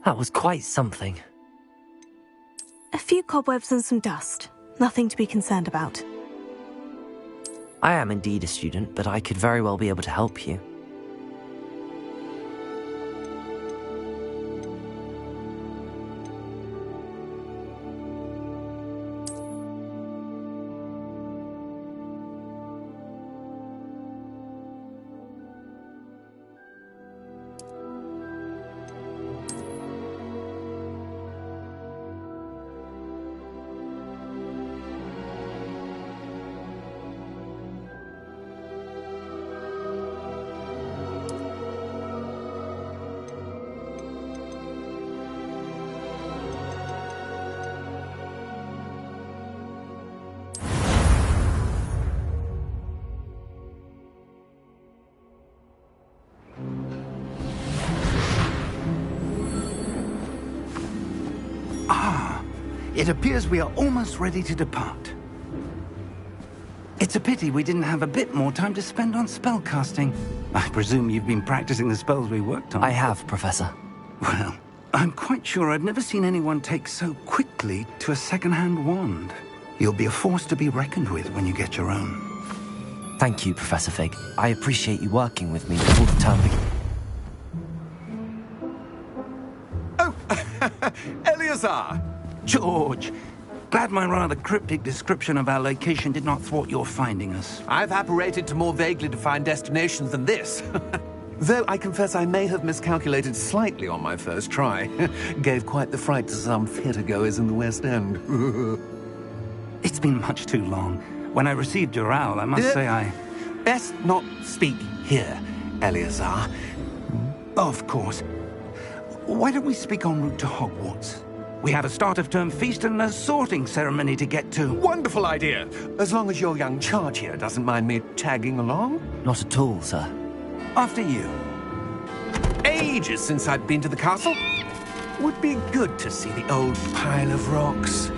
That was quite something. A few cobwebs and some dust. Nothing to be concerned about. I am indeed a student, but I could very well be able to help you. It appears we are almost ready to depart. It's a pity we didn't have a bit more time to spend on spellcasting. I presume you've been practicing the spells we worked on. I have, Professor. Well, I'm quite sure I've never seen anyone take so quickly to a second-hand wand. You'll be a force to be reckoned with when you get your own. Thank you, Professor Fig. I appreciate you working with me before the term begins. Oh, Eleazar! George, glad my rather cryptic description of our location did not thwart your finding us. I've apparated to more vaguely defined destinations than this. Though I confess I may have miscalculated slightly on my first try. Gave quite the fright to some theatre-goers in the West End. It's been much too long. When I received your owl, I must say I... Best not speak here, Eleazar. Of course. Why don't we speak en route to Hogwarts? We have a start-of-term feast and a sorting ceremony to get to. Wonderful idea! As long as your young charge here doesn't mind me tagging along. Not at all, sir. After you. Ages since I've been to the castle. Would be good to see the old pile of rocks.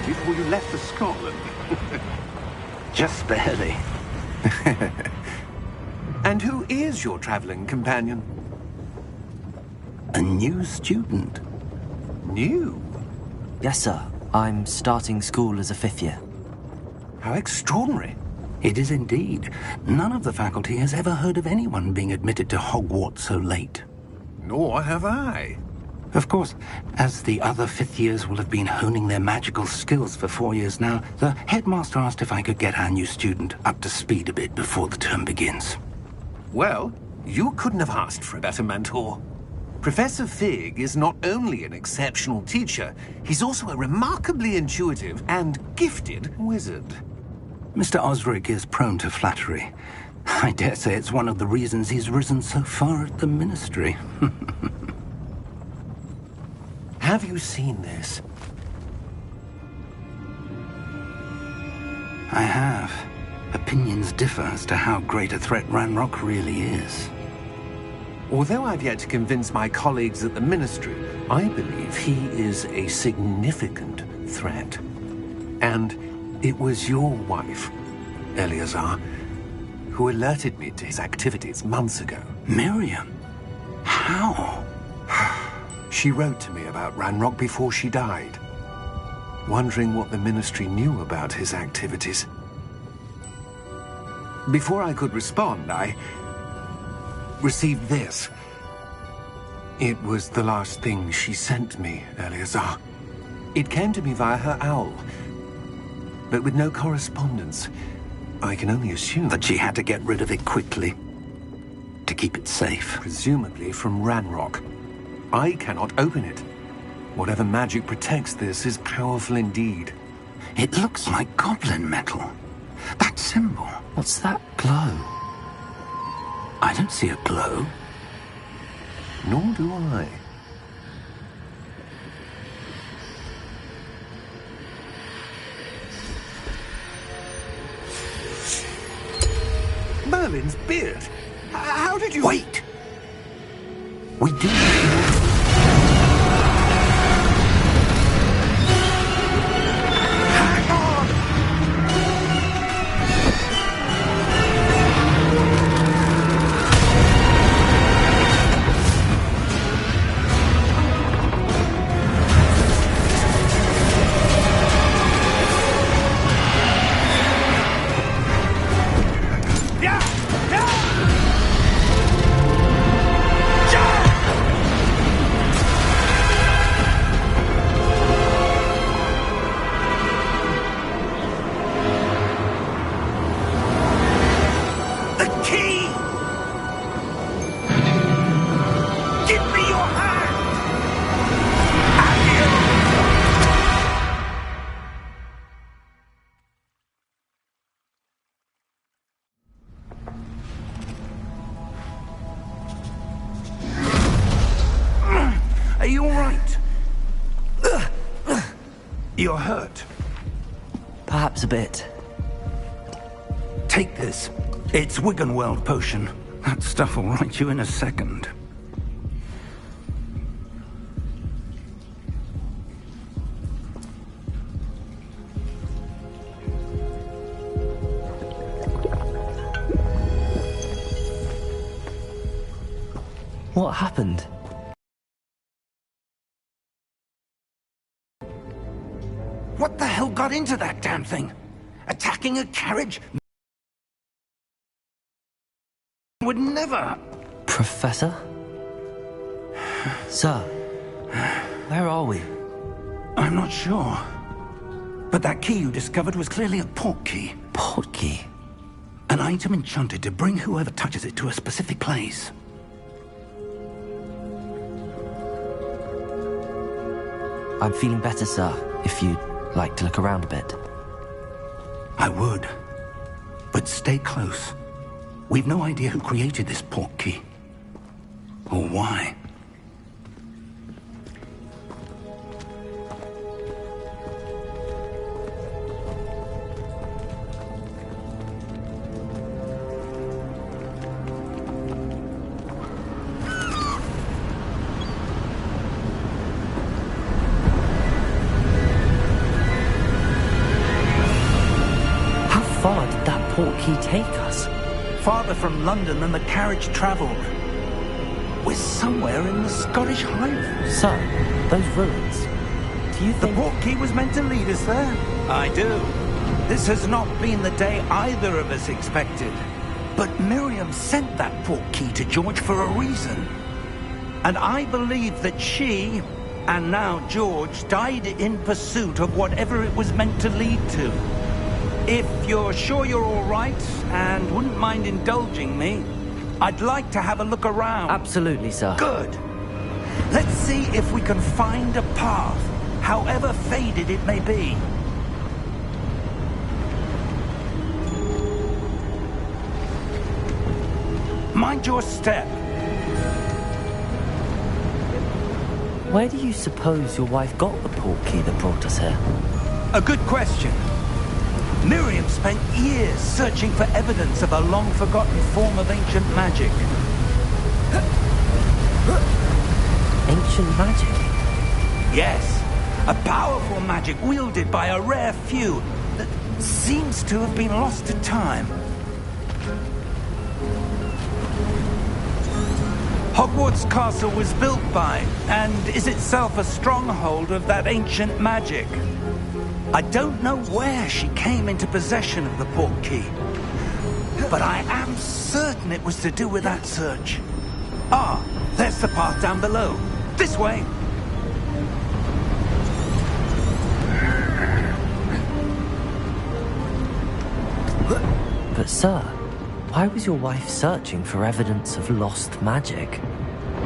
Before you left for Scotland. Just barely. And who is your traveling companion? A new student. New? Yes, sir. I'm starting school as a 5th year. How extraordinary. It is indeed. None of the faculty has ever heard of anyone being admitted to Hogwarts so late. Nor have I. Of course, as the other 5th years will have been honing their magical skills for 4 years now, the headmaster asked if I could get our new student up to speed a bit before the term begins. Well, you couldn't have asked for a better mentor. Professor Fig is not only an exceptional teacher, he's also a remarkably intuitive and gifted wizard. Mr. Osric is prone to flattery. I dare say it's one of the reasons he's risen so far at the Ministry. Have you seen this? I have. Opinions differ as to how great a threat Ranrock really is. Although I've yet to convince my colleagues at the Ministry, I believe he is a significant threat. And it was your wife, Eleazar, who alerted me to his activities months ago. Miriam? How? She wrote to me about Ranrock before she died, wondering what the Ministry knew about his activities. Before I could respond, I received this. It was the last thing she sent me, Eleazar. It came to me via her owl, but with no correspondence. I can only assume That she had to get rid of it quickly to keep it safe. presumably from Ranrock. I cannot open it. Whatever magic protects this is powerful indeed. It looks like goblin metal. That symbol. What's that glow? I don't see a glow. Nor do I. Merlin's beard. How did you... Wait! We do... Hang on! Are you all right? You're hurt. Perhaps a bit. Take this. It's Wiggenweld potion. That stuff will right you in a second. What happened? What the hell got into that damn thing? Attacking a carriage? Would never. Professor? Sir, where are we? I'm not sure. But that key you discovered was clearly a port key. Port key? An item enchanted to bring whoever touches it to a specific place. I'm feeling better, sir, if you'd like to look around a bit. I would. But stay close. We've no idea who created this port key. Or why. How far did that port key take us? Farther from London than the carriage travelled. We're somewhere in the Scottish Highlands. Sir, those ruins. Do you The think... port key was meant to lead us there. I do. This has not been the day either of us expected. But Miriam sent that port key to George for a reason. And I believe that she, and now George, died in pursuit of whatever it was meant to lead to. If you're sure you're all right and wouldn't mind indulging me, I'd like to have a look around. Absolutely, sir. Good. Let's see if we can find a path, however faded it may be. Mind your step. Where do you suppose your wife got the port key that brought us here? A good question. Miriam spent years searching for evidence of a long-forgotten form of ancient magic. Ancient magic? Yes, a powerful magic wielded by a rare few that seems to have been lost to time. Hogwarts Castle was built by, and is itself a stronghold of that ancient magic. I don't know where she came into possession of the port key. but I am certain it was to do with that search. Ah, there's the path down below. This way. But sir, why was your wife searching for evidence of lost magic?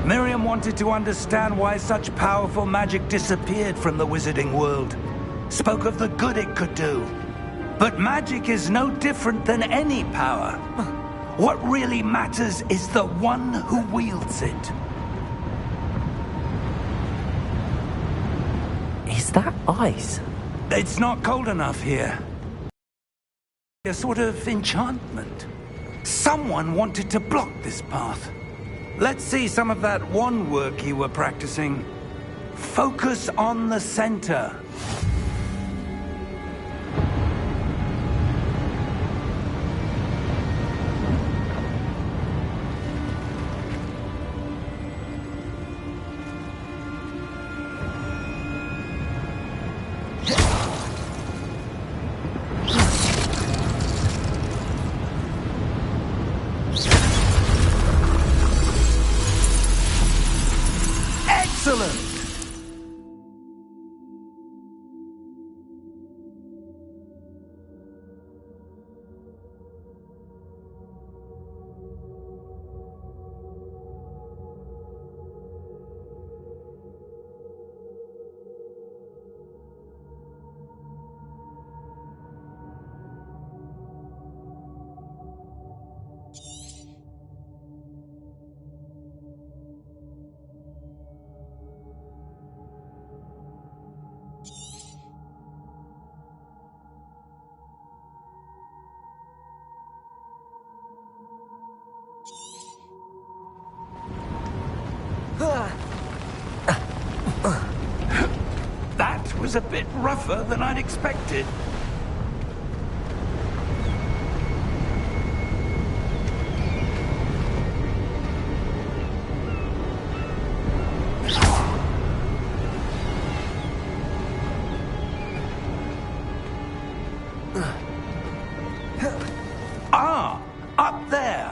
Miriam wanted to understand why such powerful magic disappeared from the wizarding world. Spoke of the good it could do. But magic is no different than any power. What really matters is the one who wields it. Is that ice? It's not cold enough here. A sort of enchantment. Someone wanted to block this path. Let's see some of that wand work you were practicing. Focus on the center. Excellent! That was a bit rougher than I'd expected. Ah, up there.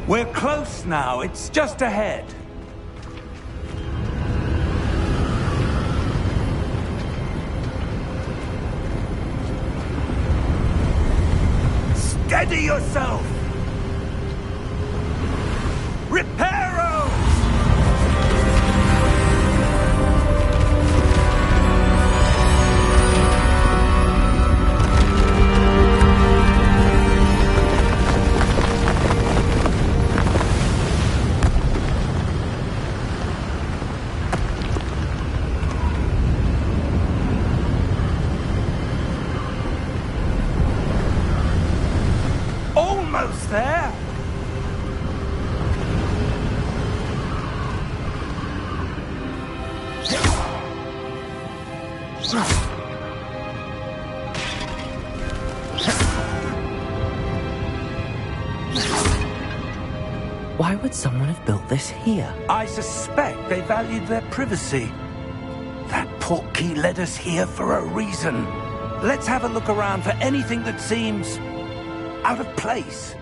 We're close now. It's just ahead. Steady yourself! Reparo! Almost there! Why would someone have built this here? I suspect they valued their privacy. That portkey led us here for a reason. Let's have a look around for anything that seems out of place.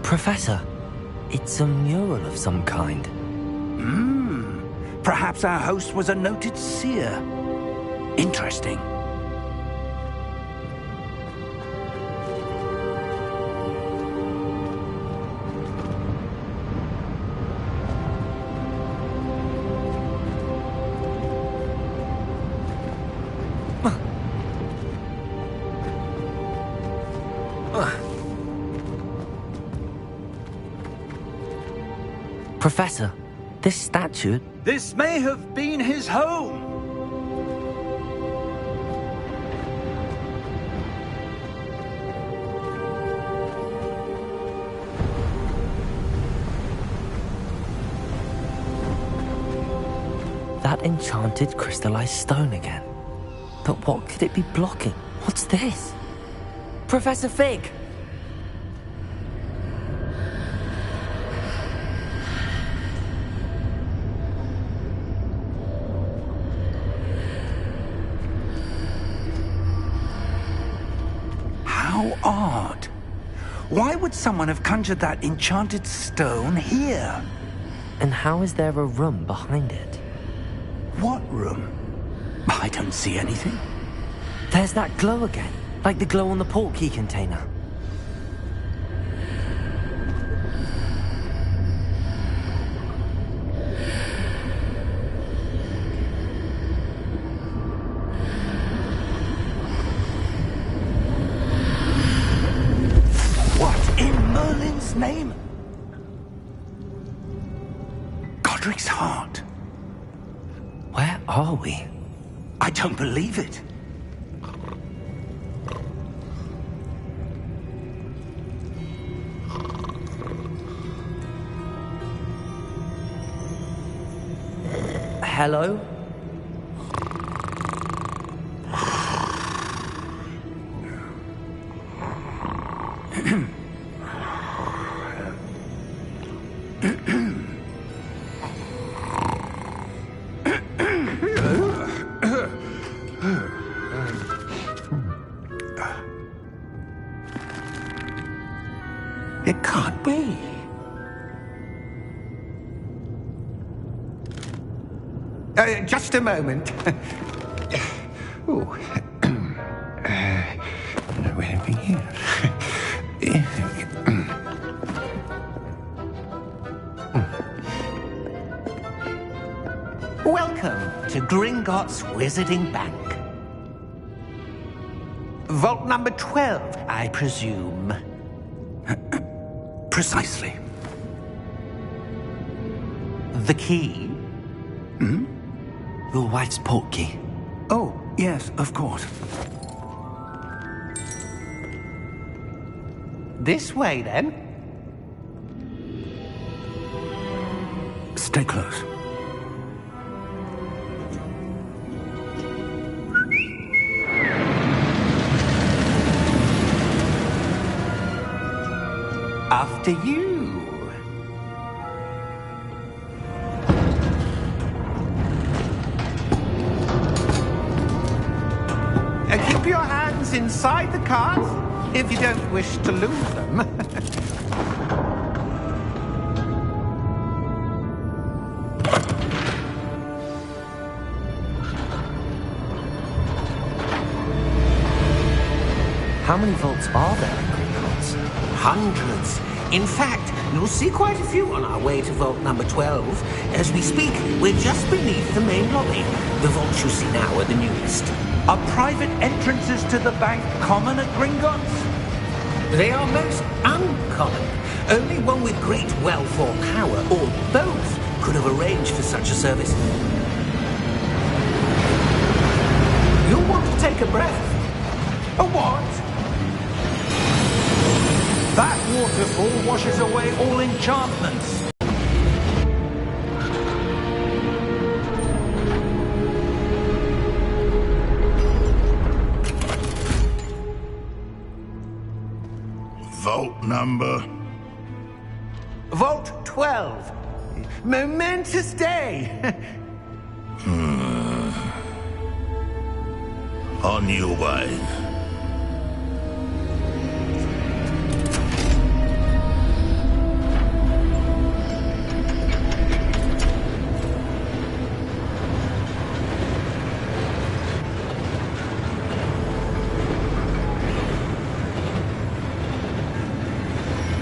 Professor, it's a mural of some kind. Perhaps our host was a noted seer. Interesting. Professor, this statue... This may have been his home. That enchanted crystallized stone again. But what could it be blocking? What's this? Professor Fig! How odd. Why would someone have conjured that enchanted stone here? And how is there a room behind it? What room? I don't see anything. There's that glow again, like the glow on the portkey container. What in Merlin's name? Godric's heart. Where are we? I don't believe it. Hello? It can't be. Just a moment. Welcome to Gringotts Wizarding Bank. Vault number 12, I presume. Precisely. The key? Hmm? Your wife's portkey. Oh, yes, of course. This way, then. Stay close. After you. Keep your hands inside the cart if you don't wish to lose them. How many vaults are there in Gringotts? Hundreds. In fact, you'll see quite a few on our way to vault number 12. As we speak, we're just beneath the main lobby. The vaults you see now are the newest. Are private entrances to the bank common at Gringotts? They are most uncommon. Only one with great wealth or power, or both, could have arranged for such a service. You'll want to take a breath. A what? That waterfall washes away all enchantments. Vault number? Vault 12. Momentous day. On your way.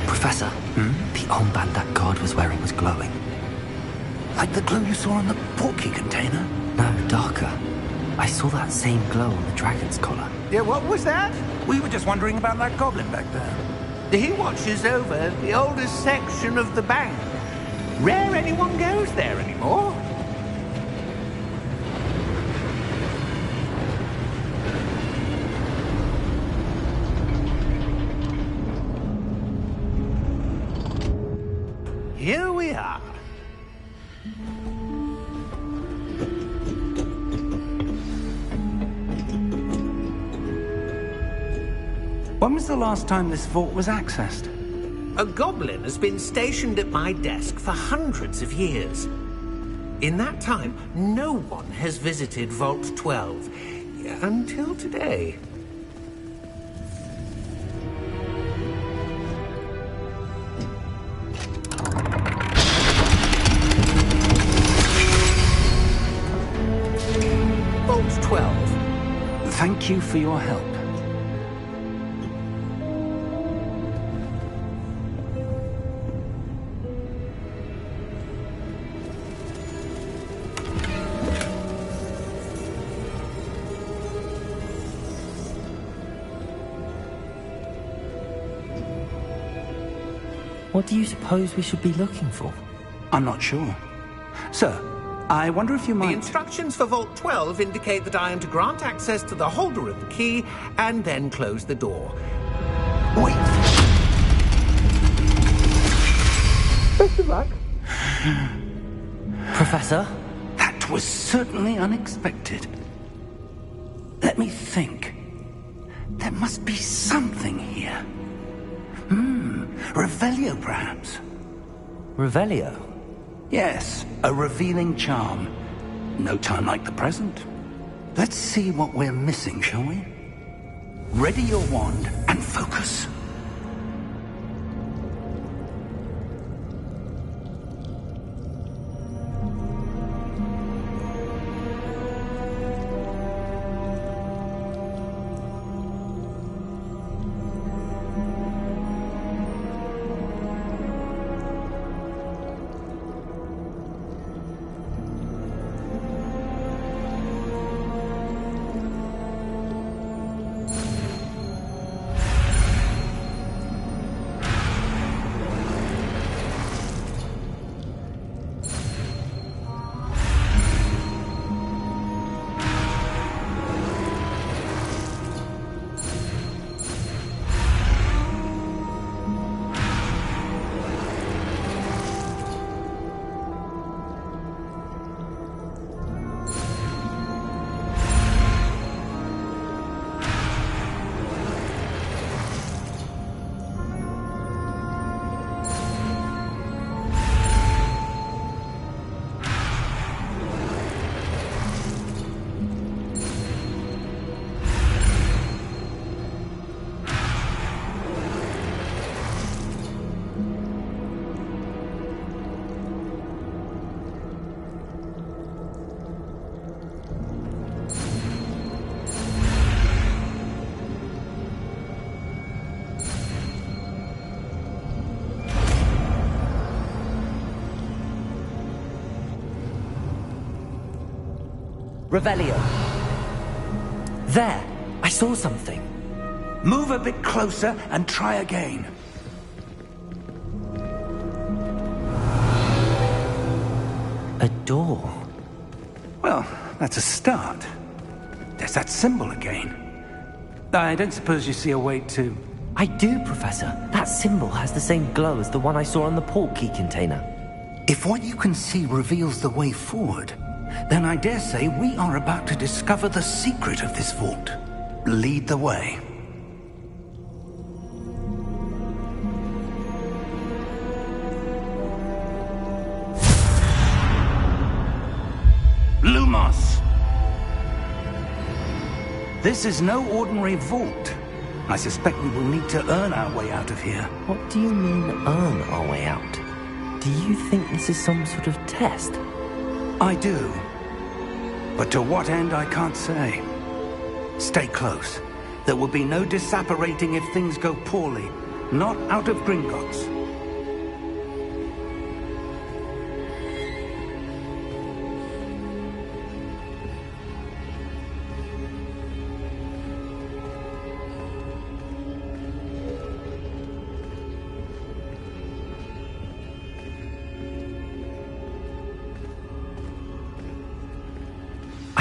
Professor, the armband that guard was wearing was glowing. Like the glow you saw on the portkey container? No, darker. I saw that same glow on the dragon's collar. Yeah, what was that? We were just wondering about that goblin back there. He watches over the oldest section of the bank. Rare anyone goes there anymore. Here we are. When was the last time this vault was accessed? A goblin has been stationed at my desk for hundreds of years. In that time, no one has visited Vault 12. Until today. Vault 12. Thank you for your help. What do you suppose we should be looking for? I'm not sure. Sir, I wonder if you The might... instructions for Vault 12 indicate that I am to grant access to the holder of the key and then close the door. Wait! Best of luck. Professor? That was certainly unexpected. Let me think. There must be something here. Revelio, perhaps? Revelio? Yes, a revealing charm. No time like the present. Let's see what we're missing, shall we? Ready your wand and focus. Revelio. There! I saw something. Move a bit closer and try again. A door. Well, that's a start. There's that symbol again. I don't suppose you see a way to... I do, Professor. That symbol has the same glow as the one I saw on the port key container. If what you can see reveals the way forward, then I dare say we are about to discover the secret of this vault. Lead the way. Lumos! This is no ordinary vault. I suspect we will need to earn our way out of here. What do you mean, earn our way out? Do you think this is some sort of test? I do. But to what end, I can't say. Stay close. There will be no disapparating if things go poorly. Not out of Gringotts.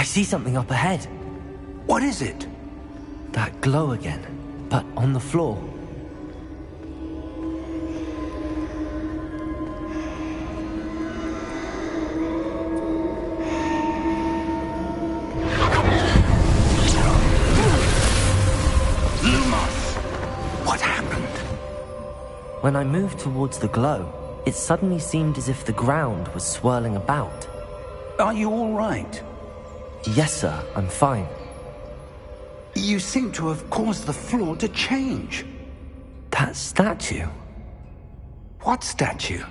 see something up ahead. What is it? That glow again, but on the floor. What happened? When I moved towards the glow, it suddenly seemed as if the ground was swirling about. Are you all right? Yes, sir, I'm fine. You seem to have caused the floor to change. That statue? What statue?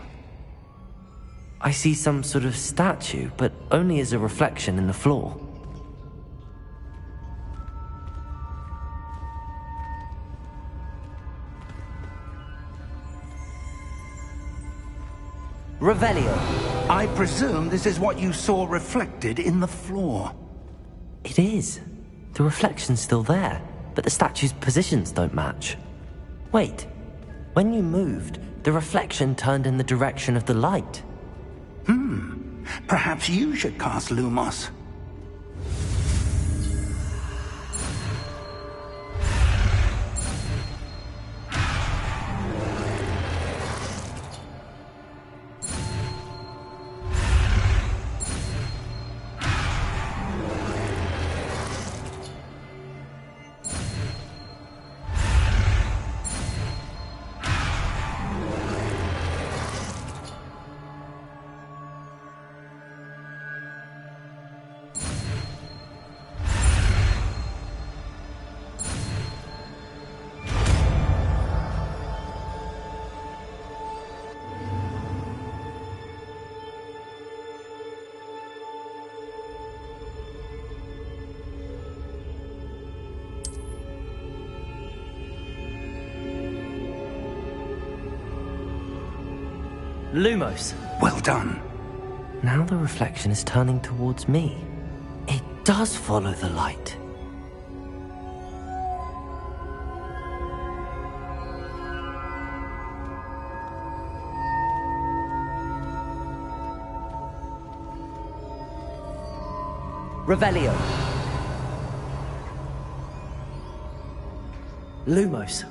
I see some sort of statue, but only as a reflection in the floor. Revelio. I presume this is what you saw reflected in the floor. It is. The reflection's still there, but the statue's positions don't match. Wait. When you moved, the reflection turned in the direction of the light. Perhaps you should cast Lumos. Lumos. Well done. Now the reflection is turning towards me. It does follow the light. Revelio. Lumos.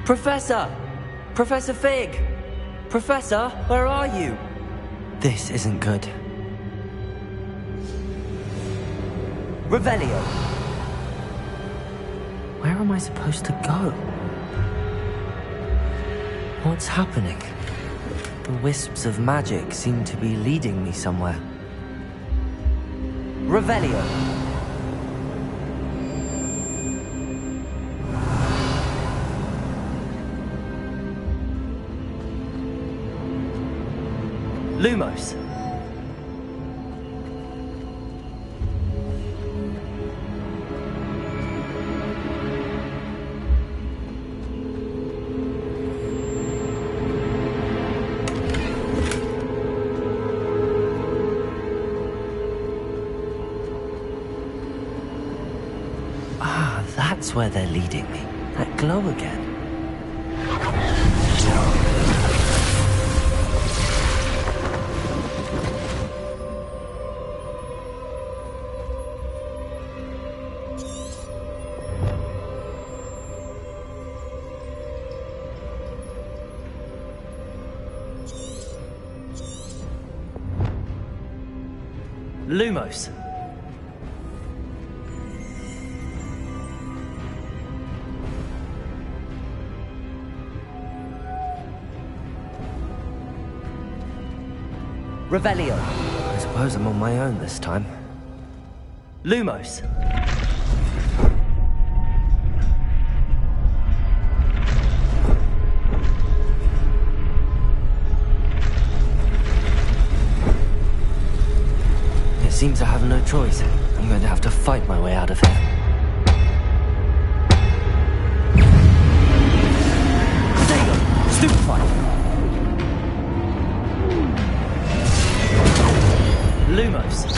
Professor! Professor Fig! Professor, where are you? This isn't good. Revelio! Where am I supposed to go? What's happening? The wisps of magic seem to be leading me somewhere. Revelio! Lumos. Ah, that's where they're leading me. That glow again. Lumos. Revelio. I suppose I'm on my own this time. Lumos. It seems I have no choice. I'm going to have to fight my way out of here. Stupefy! Lumos.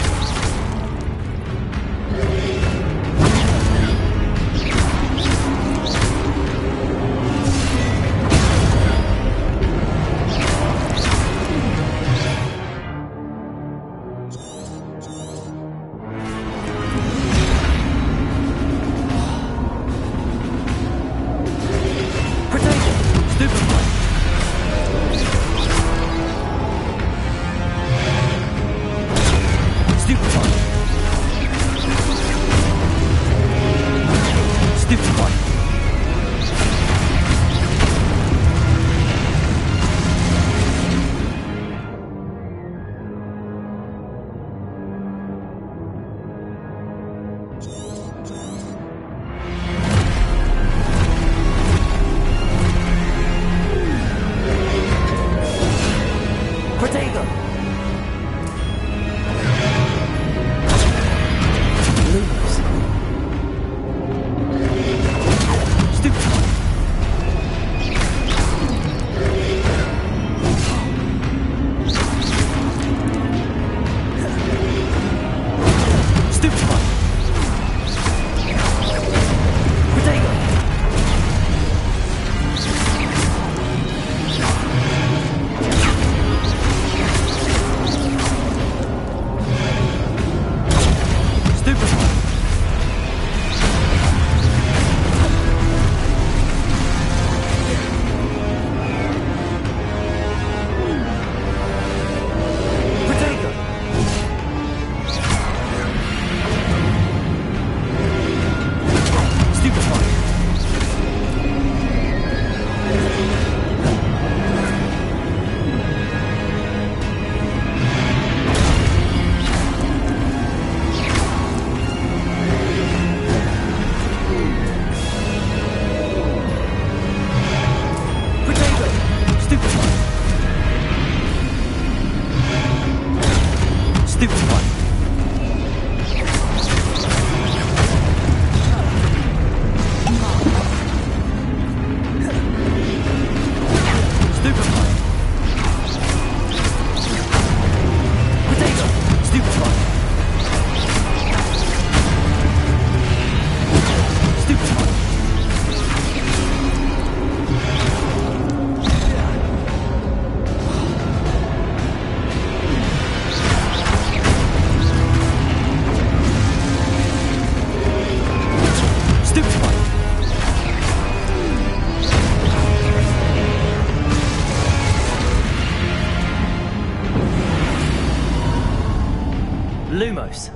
Lumos.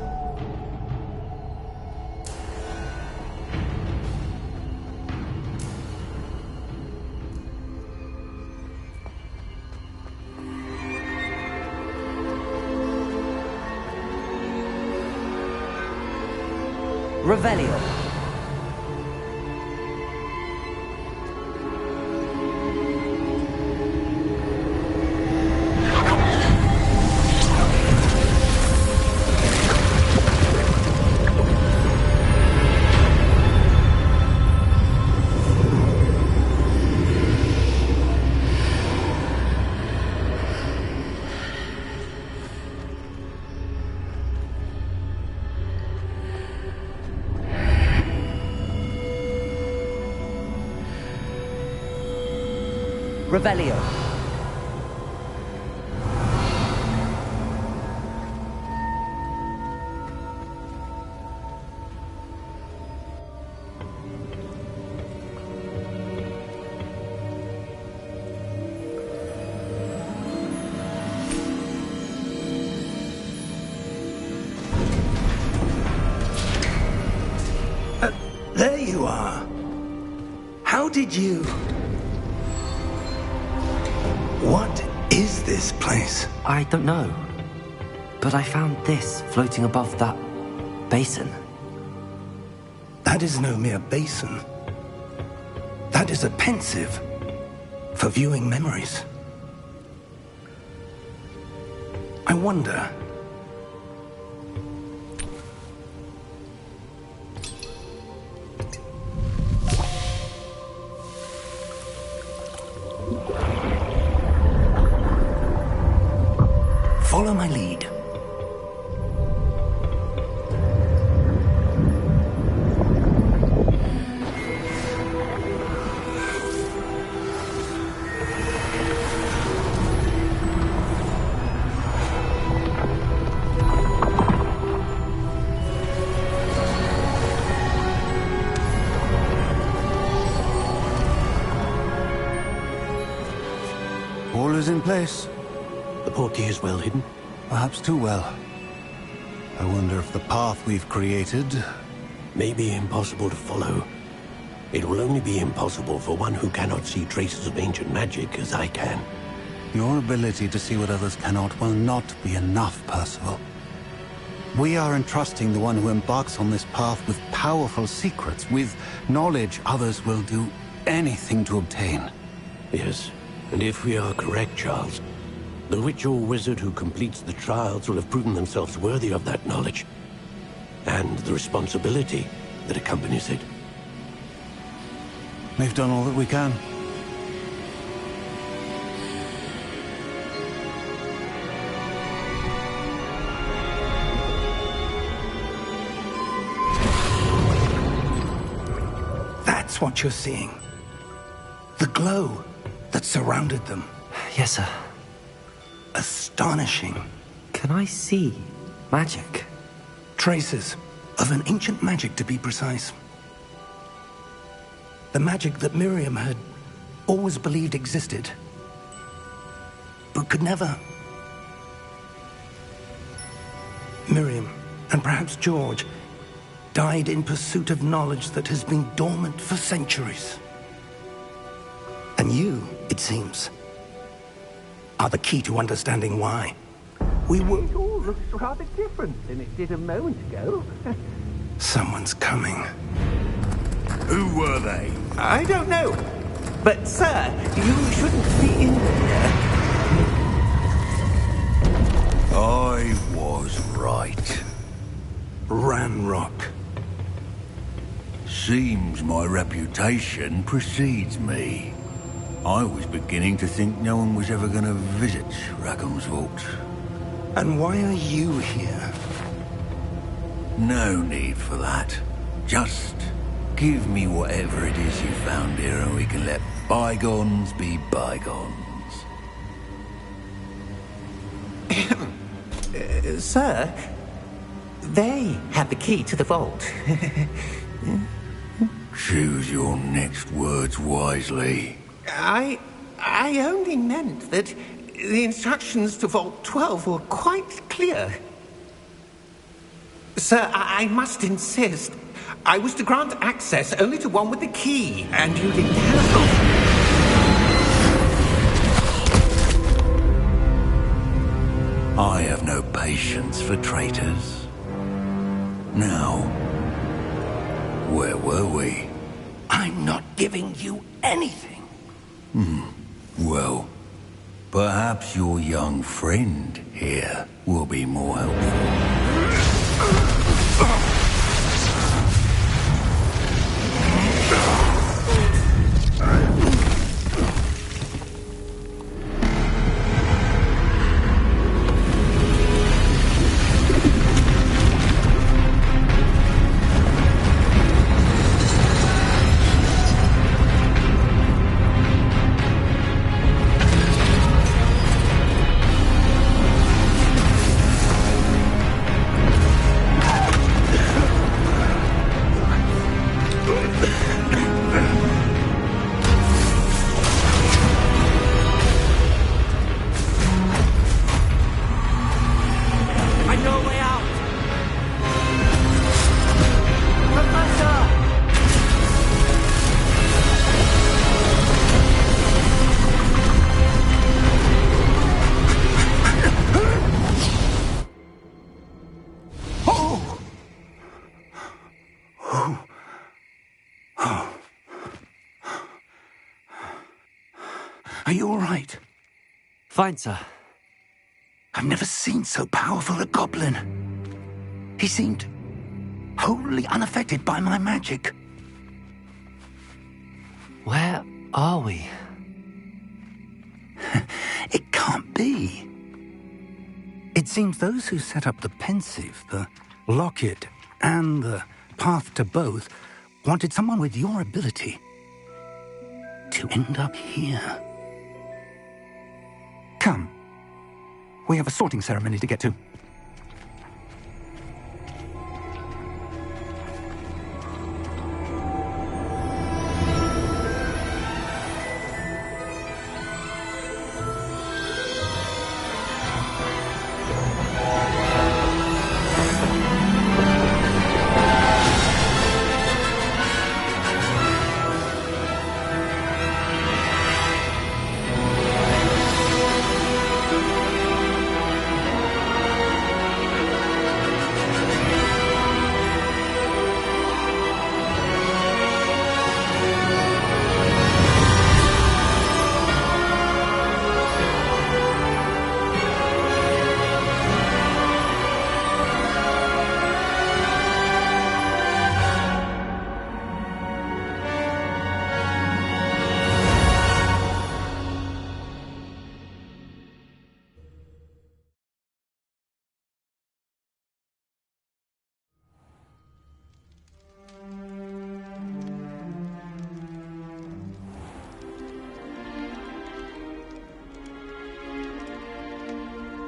Revelio. Revelio. There you are. How did you... What is this place? I don't know. But I found this floating above that basin. That is no mere basin. That is a pensive for viewing memories. I wonder... Follow my lead. All is in place. The portkey is well hidden. Perhaps too well. I wonder if the path we've created... May be impossible to follow. It will only be impossible for one who cannot see traces of ancient magic as I can. Your ability to see what others cannot will not be enough, Percival. We are entrusting the one who embarks on this path with powerful secrets, with knowledge others will do anything to obtain. Yes, and if we are correct, Charles, the witch or wizard who completes the trials will have proven themselves worthy of that knowledge, and the responsibility that accompanies it. We've done all that we can. That's what you're seeing. The glow that surrounded them. Yes, sir. Astonishing. Can I see magic? Traces of an ancient magic, to be precise. The magic that Miriam had always believed existed, but could never. Miriam, and perhaps George, died in pursuit of knowledge that has been dormant for centuries. And you, it seems, are the key to understanding why. We were... It all looks rather different than it did a moment ago. Someone's coming. Who were they? I don't know. But, sir, you shouldn't be in here. I was right. Ranrock. Seems my reputation precedes me. I was beginning to think no one was ever going to visit Rackham's vault. And why are you here? No need for that. Just give me whatever it is you found here and we can let bygones be bygones. Sir, they have the key to the vault. Choose your next words wisely. I only meant that the instructions to Vault 12 were quite clear. Sir, I must insist. I was to grant access only to one with the key, and you didn't have... I have no patience for traitors. Now, where were we? I'm not giving you anything. Well, perhaps your young friend here will be more helpful. Are you all right? Fine, sir. I've never seen so powerful a goblin. He seemed wholly unaffected by my magic. Where are we? It can't be. It seems those who set up the pensive, the locket, and the path to both wanted someone with your ability to end up here. Come. We have a sorting ceremony to get to.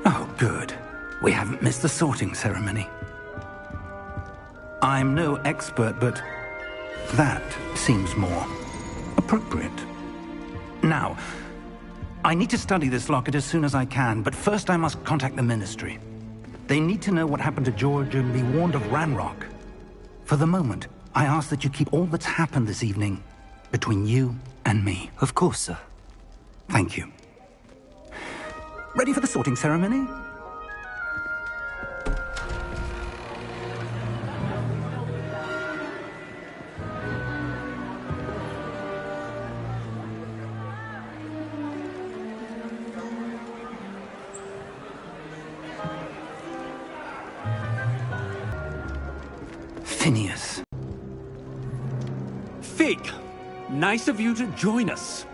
Oh, good. We haven't missed the sorting ceremony. I'm no expert, but that seems more appropriate. Now, I need to study this locket as soon as I can, but first I must contact the Ministry. They need to know what happened to George and be warned of Ranrock. For the moment, I ask that you keep all that's happened this evening between you and me. Of course, sir. Thank you. Ready for the sorting ceremony? Phineas. Fig, nice of you to join us.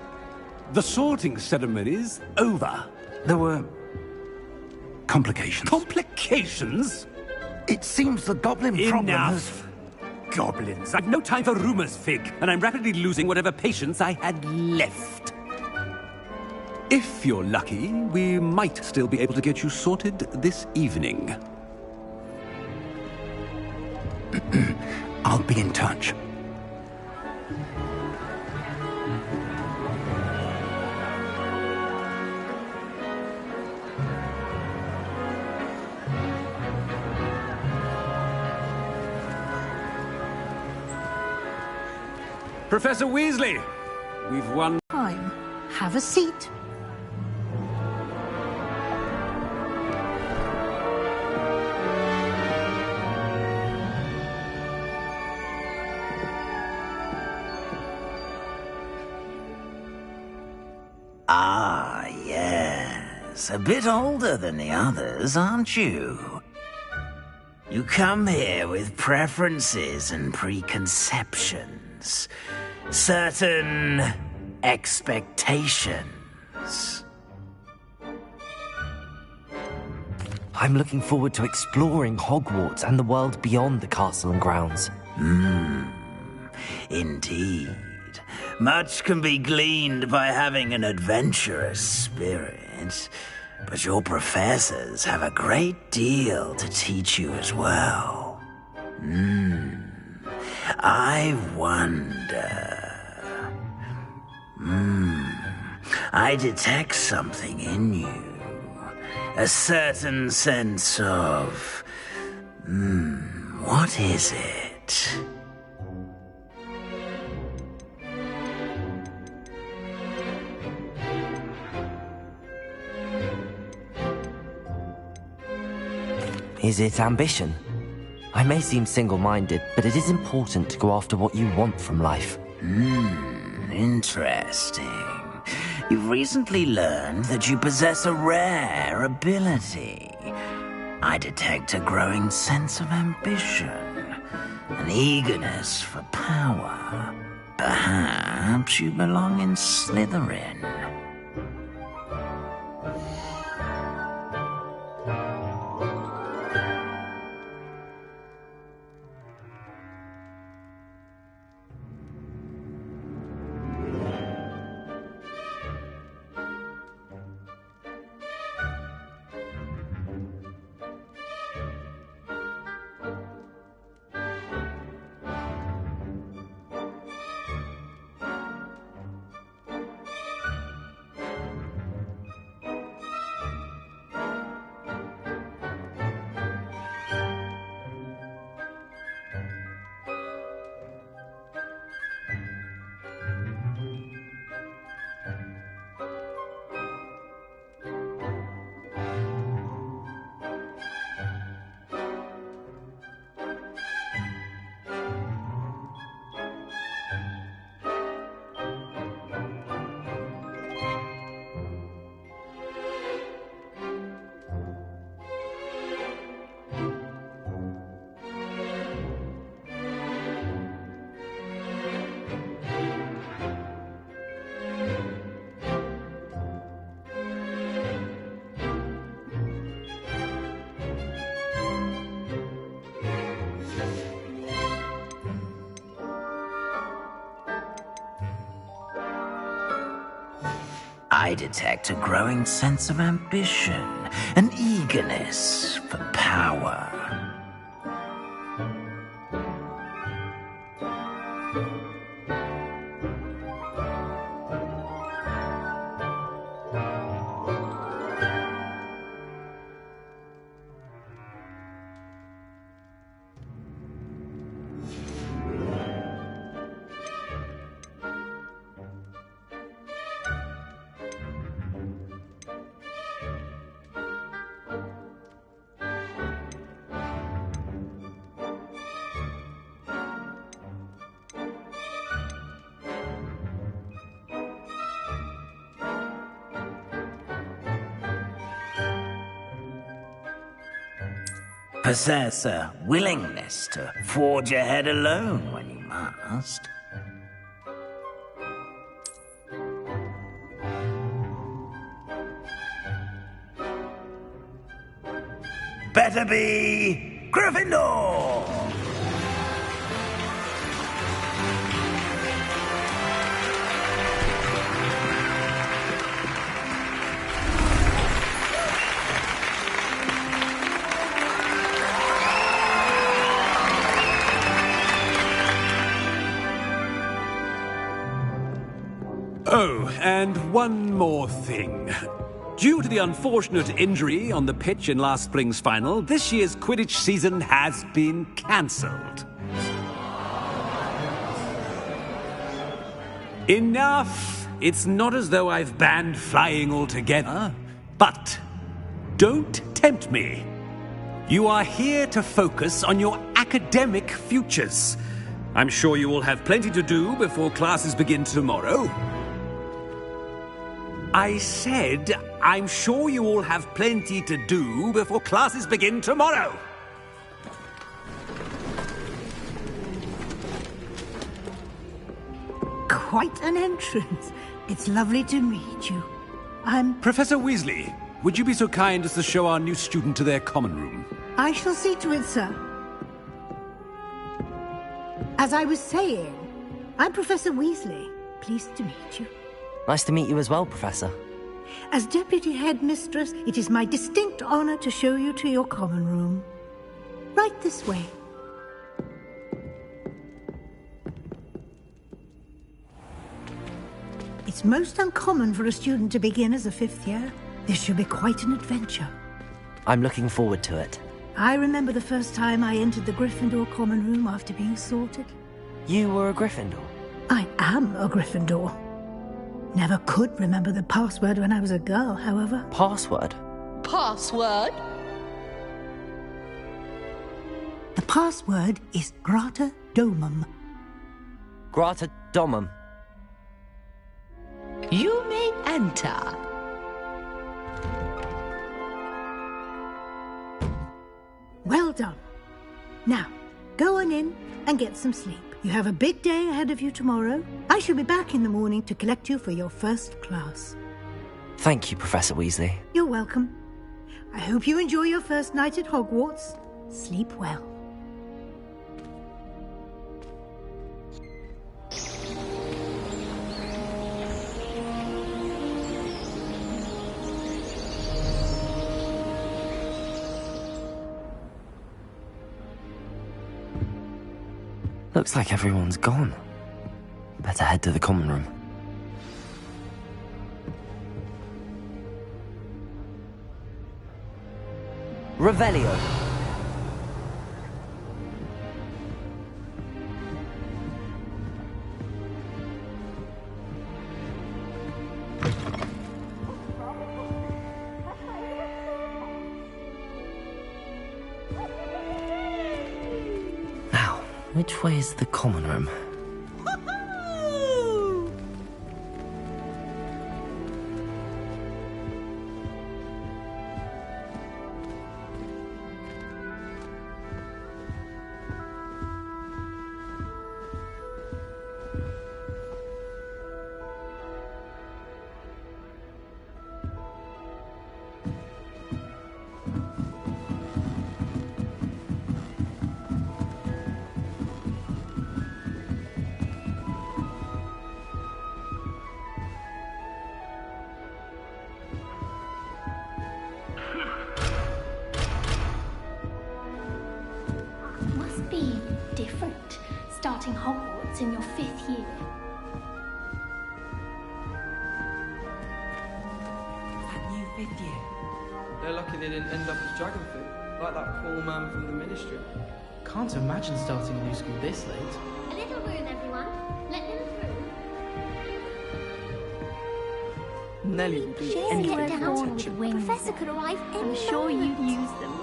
The sorting ceremony's over. There were complications. Complications? It seems the goblin problem has... Enough! Goblins. I've no time for rumors, Fig, and I'm rapidly losing whatever patience I had left. If you're lucky, we might still be able to get you sorted this evening. I'll be in touch. Professor Weasley, we've won. Time. Have a seat. Ah, yes. A bit older than the others, aren't you? You come here with preferences and preconceptions. Certain expectations. I'm looking forward to exploring Hogwarts and the world beyond the castle and grounds. Indeed. Much can be gleaned by having an adventurous spirit, but your professors have a great deal to teach you as well. I wonder... I detect something in you. A certain sense of... what is it? Is it ambition? I may seem single-minded, but it is important to go after what you want from life. Interesting. You've recently learned that you possess a rare ability. I detect a growing sense of ambition, an eagerness for power. Perhaps you belong in Slytherin. I detect a growing sense of ambition, an eagerness for power. Possess a willingness to forge ahead alone when you must. Better be Gryffindor! Oh, and one more thing. Due to the unfortunate injury on the pitch in last spring's final, this year's Quidditch season has been cancelled. Enough! It's not as though I've banned flying altogether. But don't tempt me. You are here to focus on your academic futures. I'm sure you will have plenty to do before classes begin tomorrow. I said, I'm sure you all have plenty to do before classes begin tomorrow. Quite an entrance. It's lovely to meet you. I'm... Professor Weasley, would you be so kind as to show our new student to their common room? I shall see to it, sir. As I was saying, I'm Professor Weasley. Pleased to meet you. Nice to meet you as well, Professor. As Deputy Headmistress, it is my distinct honor to show you to your common room. Right this way. It's most uncommon for a student to begin as a fifth year. This should be quite an adventure. I'm looking forward to it. I remember the first time I entered the Gryffindor common room after being sorted. You were a Gryffindor? I am a Gryffindor. Never could remember the password when I was a girl, however. Password? Password? The password is Grata Domum. Grata Domum. You may enter. Well done. Now, go on in and get some sleep. You have a big day ahead of you tomorrow. I shall be back in the morning to collect you for your first class. Thank you, Professor Weasley. You're welcome. I hope you enjoy your first night at Hogwarts. Sleep well. Looks like everyone's gone. Better head to the common room. Revelio. Now, which way is the common room? Must be different, starting Hogwarts in your 5th year. That new 5th year. They're lucky they didn't end up as dragon food, like that poor man from the Ministry. Can't imagine starting a new school this late. A little room, everyone. Let them through. Nelly will do Share anything get for down with attention. wings. Professor could arrive any I'm sure you'd moment. use them.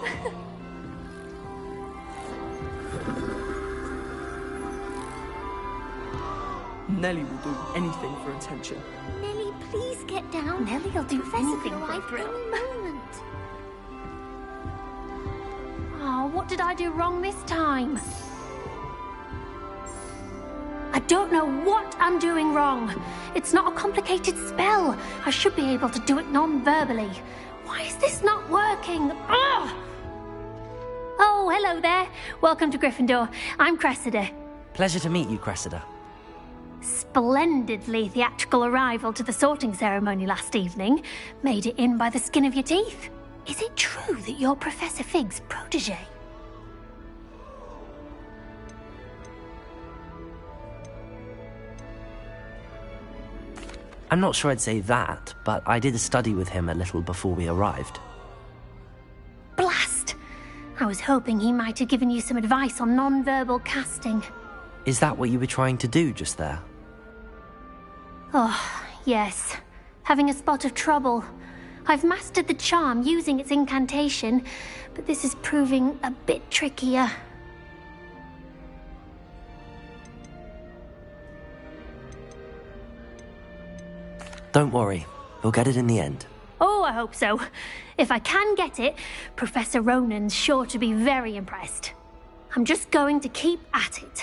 Nelly will do anything for attention. Nelly, please get down. Nelly'll do Professor anything could for a arrive thrill. any moment. Oh, what did I do wrong this time? I don't know what I'm doing wrong. It's not a complicated spell. I should be able to do it non-verbally. Why is this not working? Ugh! Oh, hello there. Welcome to Gryffindor. I'm Cressida. Pleasure to meet you, Cressida. Splendidly theatrical arrival to the sorting ceremony last evening. Made it in by the skin of your teeth. Is it true that you're Professor Fig's protege? I'm not sure I'd say that, but I did a study with him a little before we arrived. Blast! I was hoping he might have given you some advice on non-verbal casting. Is that what you were trying to do just there? Oh, yes. Having a spot of trouble. I've mastered the charm using its incantation, but this is proving a bit trickier. Don't worry, we'll get it in the end. Oh, I hope so. If I can get it, Professor Ronan's sure to be very impressed. I'm just going to keep at it.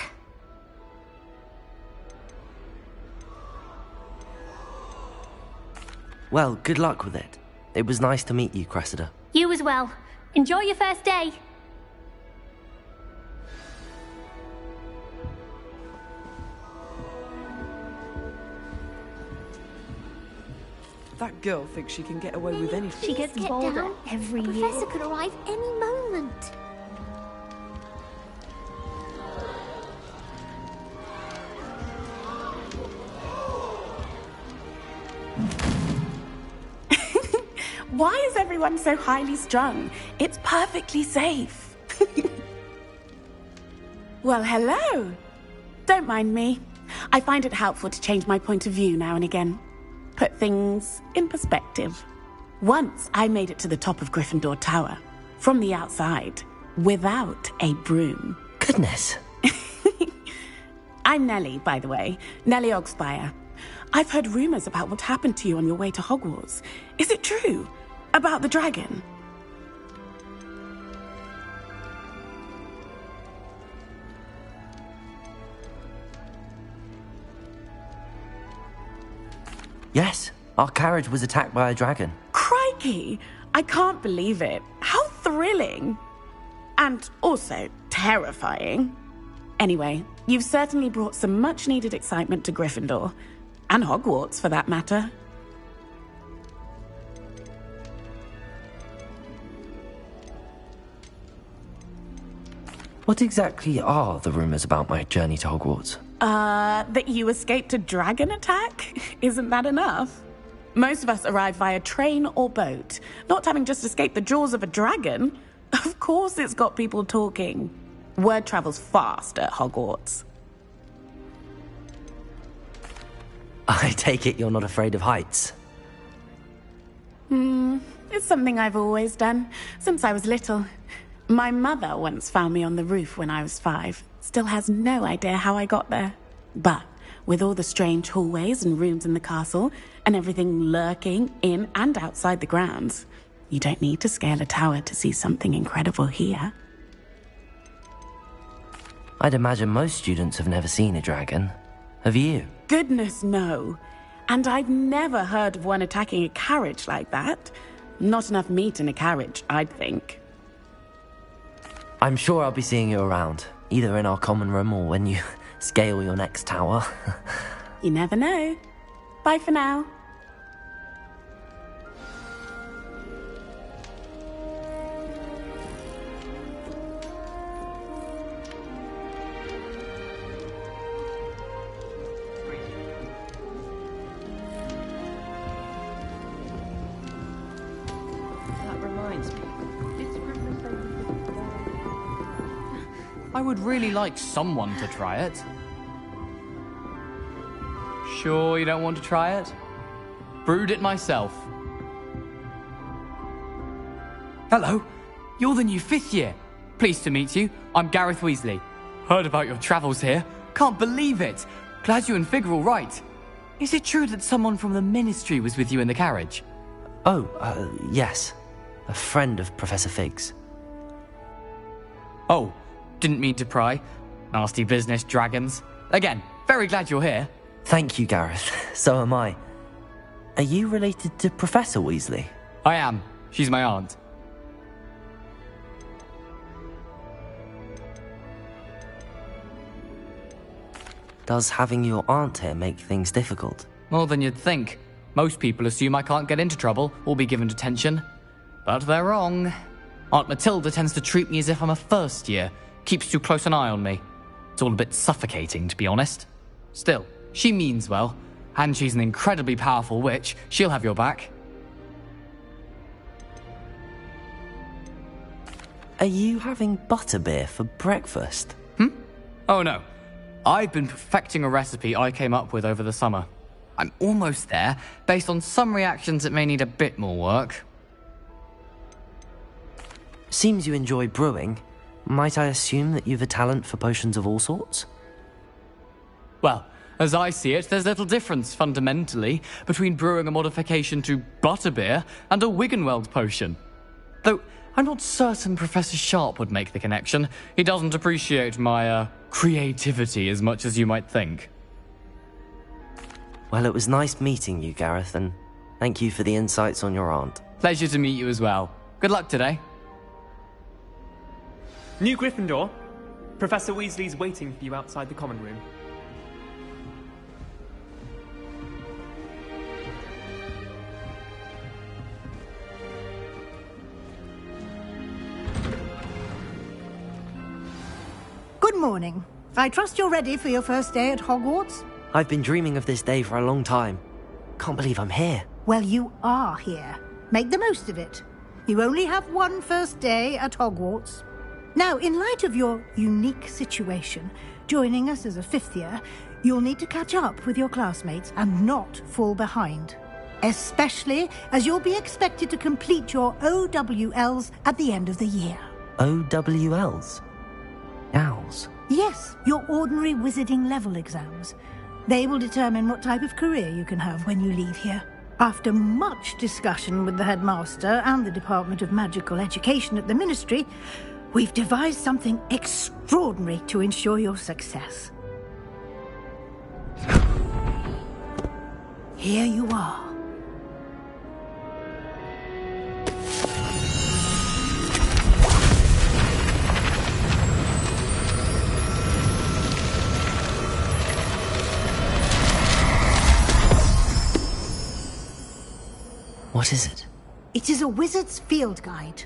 Well, good luck with it. It was nice to meet you, Cressida. You as well. Enjoy your first day. That girl thinks she can get away with anything. She gets Get bolder down. every A year. professor could arrive any moment. Why is everyone so highly strung? It's perfectly safe. Well, hello. Don't mind me. I find it helpful to change my point of view now and again. Put things in perspective. Once I made it to the top of Gryffindor Tower, from the outside, without a broom. Goodness. I'm Nellie, by the way. Nellie Ogspire. I've heard rumors about what happened to you on your way to Hogwarts. Is it true? About the dragon? Yes, our carriage was attacked by a dragon. Crikey! I can't believe it. How thrilling! And also terrifying. Anyway, you've certainly brought some much-needed excitement to Gryffindor. And Hogwarts, for that matter. What exactly are the rumors about my journey to Hogwarts? That you escaped a dragon attack? Isn't that enough? Most of us arrive via train or boat, not having just escaped the jaws of a dragon. Of course it's got people talking. Word travels fast at Hogwarts. I take it you're not afraid of heights? It's something I've always done, since I was little. My mother once found me on the roof when I was 5. Still has no idea how I got there. But with all the strange hallways and rooms in the castle, and everything lurking in and outside the grounds, you don't need to scale a tower to see something incredible here. I'd imagine most students have never seen a dragon. Have you? Goodness, no. And I've never heard of one attacking a carriage like that. Not enough meat in a carriage, I'd think. I'm sure I'll be seeing you around, either in our common room or when you scale your next tower. You never know. Bye for now. That reminds me. I would really like someone to try it. Sure you don't want to try it? Brewed it myself. Hello, you're the new 5th year. Pleased to meet you. I'm Gareth Weasley. Heard about your travels here. Can't believe it. Glad you and Fig are all right. Is it true that someone from the Ministry was with you in the carriage? Oh, yes. A friend of Professor Fig's. Oh, didn't mean to pry. Nasty business, dragons. Again, very glad you're here. Thank you, Gareth. So am I. Are you related to Professor Weasley? I am. She's my aunt. Does having your aunt here make things difficult? More than you'd think. Most people assume I can't get into trouble or be given detention. But they're wrong. Aunt Matilda tends to treat me as if I'm a first year. Keeps too close an eye on me. It's all a bit suffocating, to be honest. Still, she means well. And she's an incredibly powerful witch. She'll have your back. Are you having butterbeer for breakfast? Oh no. I've been perfecting a recipe I came up with over the summer. I'm almost there. Based on some reactions, it may need a bit more work. Seems you enjoy brewing. Might I assume that you've a talent for potions of all sorts? Well, as I see it, there's little difference, fundamentally, between brewing a modification to butterbeer and a Wiggenweld potion. Though, I'm not certain Professor Sharp would make the connection. He doesn't appreciate my, creativity as much as you might think. Well, it was nice meeting you, Gareth, and thank you for the insights on your aunt. Pleasure to meet you as well. Good luck today. New Gryffindor. Professor Weasley's waiting for you outside the common room. Good morning. I trust you're ready for your first day at Hogwarts? I've been dreaming of this day for a long time. Can't believe I'm here. Well, you are here. Make the most of it. You only have one first day at Hogwarts. Now, in light of your unique situation, joining us as a 5th year, you'll need to catch up with your classmates and not fall behind. Especially as you'll be expected to complete your OWLs at the end of the year. OWLs? Owls? Yes, your ordinary wizarding level exams. They will determine what type of career you can have when you leave here. After much discussion with the headmaster and the Department of Magical Education at the Ministry, we've devised something extraordinary to ensure your success. Here you are. What is it? It is a wizard's field guide.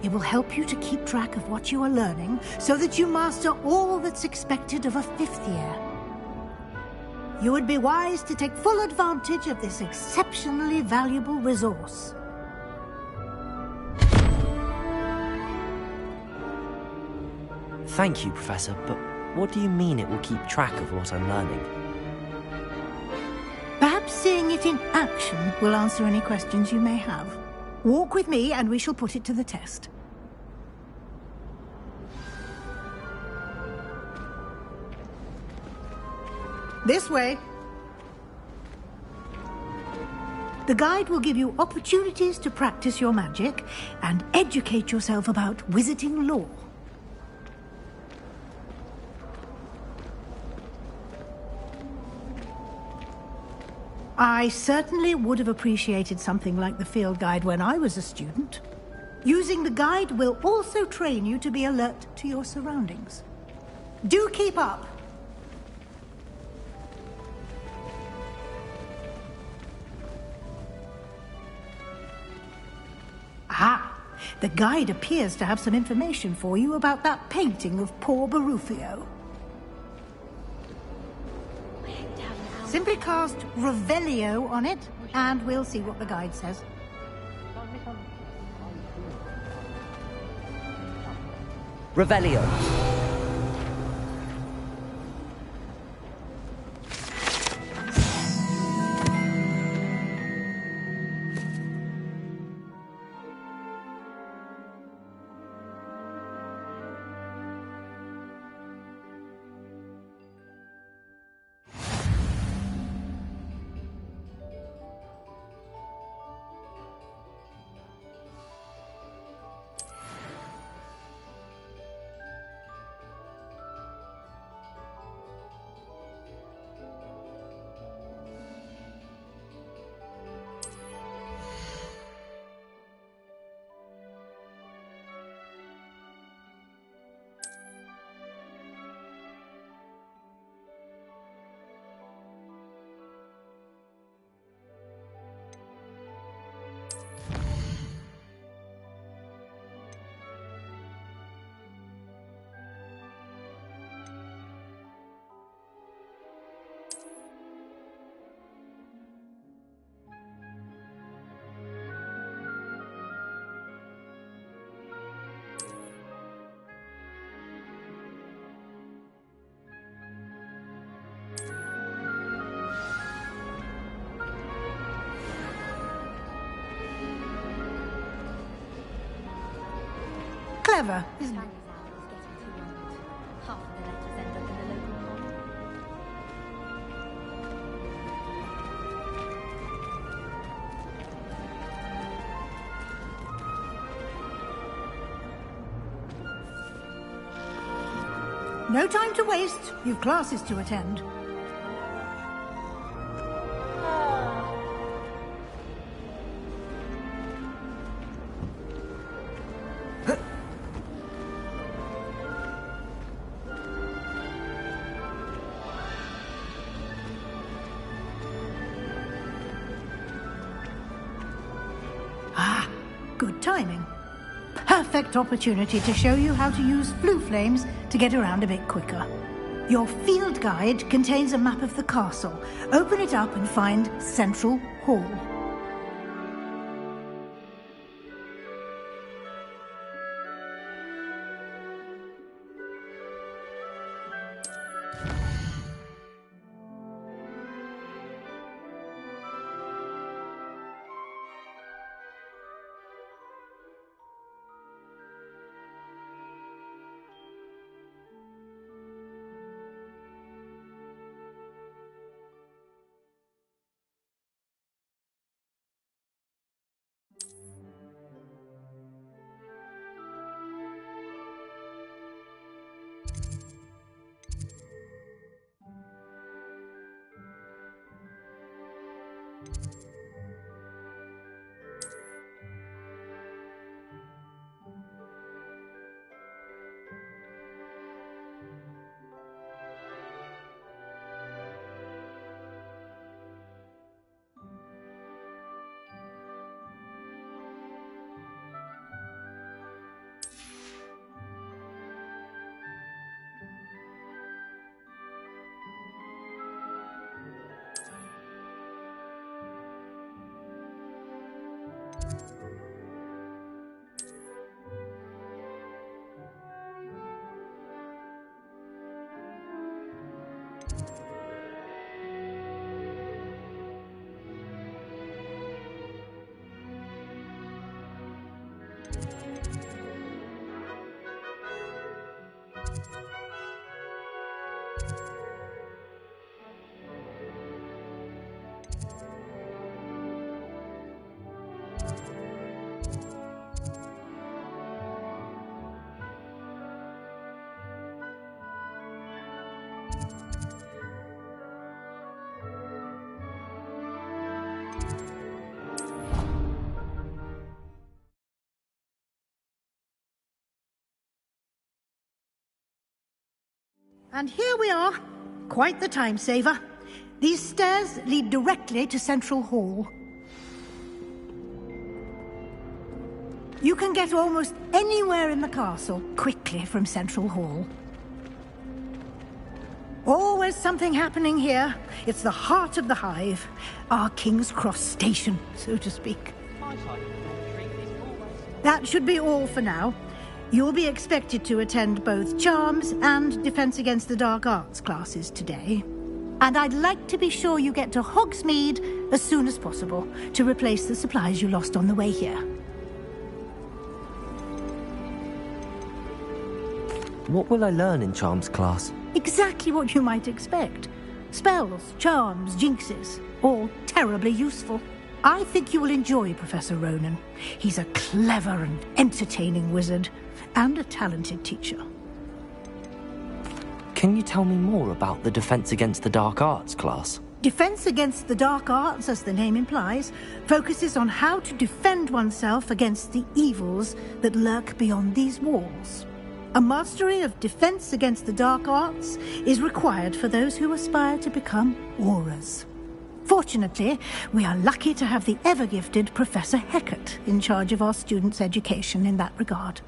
It will help you to keep track of what you are learning so that you master all that's expected of a 5th year. You would be wise to take full advantage of this exceptionally valuable resource. Thank you, Professor, but what do you mean it will keep track of what I'm learning? Perhaps seeing it in action will answer any questions you may have. Walk with me and we shall put it to the test. This way. The guide will give you opportunities to practice your magic and educate yourself about wizarding lore. I certainly would have appreciated something like the field guide when I was a student. Using the guide will also train you to be alert to your surroundings. Do keep up! Ah, the guide appears to have some information for you about that painting of poor Barufio. Simply cast Revelio on it, and we'll see what the guide says. Revelio. Clever, isn't it? No time to waste. You've classes to attend. Ah, good timing. Perfect opportunity to show you how to use flue flames to get around a bit quicker. Your field guide contains a map of the castle. Open it up and find Central Hall. And here we are. Quite the time saver. These stairs lead directly to Central Hall. You can get almost anywhere in the castle quickly from Central Hall. Always something happening here. It's the heart of the Hive. Our King's Cross station, so to speak. That should be all for now. You'll be expected to attend both Charms and Defense Against the Dark Arts classes today. And I'd like to be sure you get to Hogsmeade as soon as possible to replace the supplies you lost on the way here. What will I learn in Charms class? Exactly what you might expect. Spells, charms, jinxes, all terribly useful. I think you will enjoy Professor Ronan. He's a clever and entertaining wizard, and a talented teacher. Can you tell me more about the Defense Against the Dark Arts class? Defense Against the Dark Arts, as the name implies, focuses on how to defend oneself against the evils that lurk beyond these walls. A mastery of Defense Against the Dark Arts is required for those who aspire to become Aurors. Fortunately, we are lucky to have the ever-gifted Professor Hecat in charge of our students' education in that regard.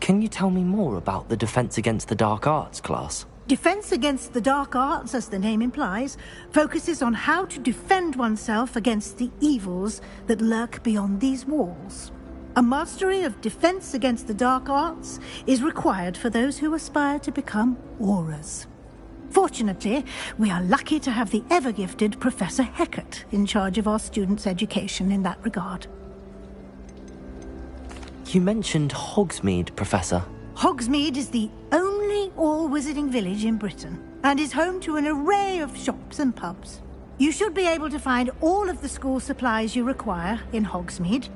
Can you tell me more about the Defense Against the Dark Arts class? Defense Against the Dark Arts, as the name implies, focuses on how to defend oneself against the evils that lurk beyond these walls. A mastery of Defense Against the Dark Arts is required for those who aspire to become Aurors. Fortunately, we are lucky to have the ever-gifted Professor Hecat in charge of our students' education in that regard. You mentioned Hogsmeade, Professor. Hogsmeade is the only all-wizarding village in Britain, and is home to an array of shops and pubs. You should be able to find all of the school supplies you require in Hogsmeade.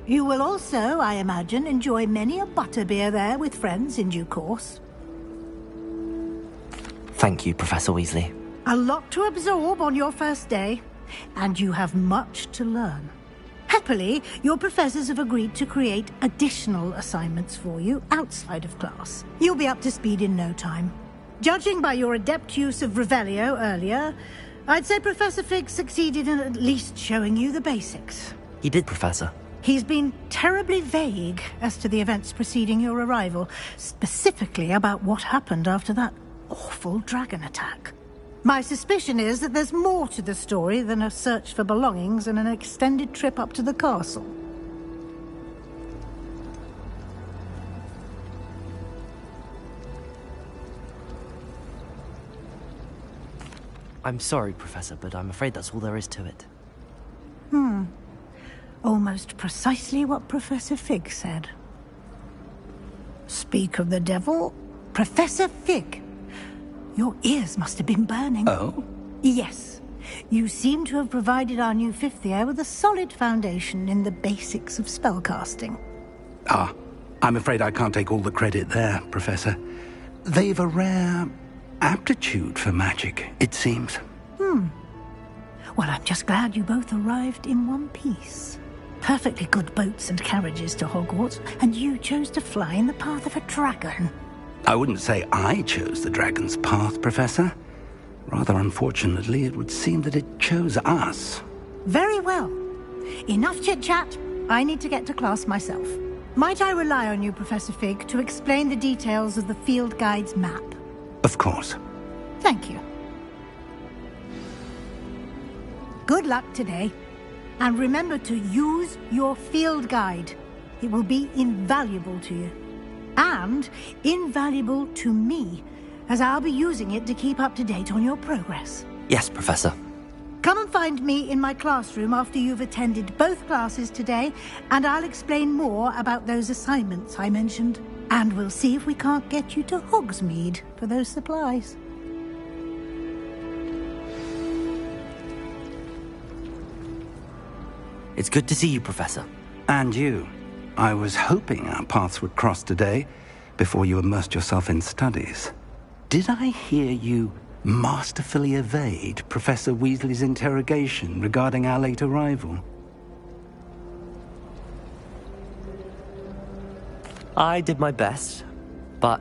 You will also, I imagine, enjoy many a butterbeer there with friends in due course. Thank you, Professor Weasley. A lot to absorb on your first day, and you have much to learn. Happily, your professors have agreed to create additional assignments for you outside of class. You'll be up to speed in no time. Judging by your adept use of Revelio earlier, I'd say Professor Fig succeeded in at least showing you the basics. He did, Professor. He's been terribly vague as to the events preceding your arrival, specifically about what happened after that awful dragon attack. My suspicion is that there's more to the story than a search for belongings and an extended trip up to the castle. I'm sorry, Professor, but I'm afraid that's all there is to it. Almost precisely what Professor Fig said. Speak of the devil, Professor Fig. Your ears must have been burning. Oh? Yes. You seem to have provided our new fifth year with a solid foundation in the basics of spellcasting. Ah, I'm afraid I can't take all the credit there, Professor. They've a rare aptitude for magic, it seems. Well, I'm just glad you both arrived in one piece. Perfectly good boats and carriages to Hogwarts, and you chose to fly in the path of a dragon. I wouldn't say I chose the dragon's path, Professor. Rather unfortunately, it would seem that it chose us. Very well. Enough chit-chat. I need to get to class myself. Might I rely on you, Professor Fig, to explain the details of the field guide's map? Of course. Thank you. Good luck today. And remember to use your field guide. It will be invaluable to you. And invaluable to me, as I'll be using it to keep up to date on your progress. Yes, Professor. Come and find me in my classroom after you've attended both classes today, and I'll explain more about those assignments I mentioned. And we'll see if we can't get you to Hogsmeade for those supplies. It's good to see you, Professor. And you. I was hoping our paths would cross today, before you immersed yourself in studies. Did I hear you masterfully evade Professor Weasley's interrogation regarding our late arrival? I did my best, but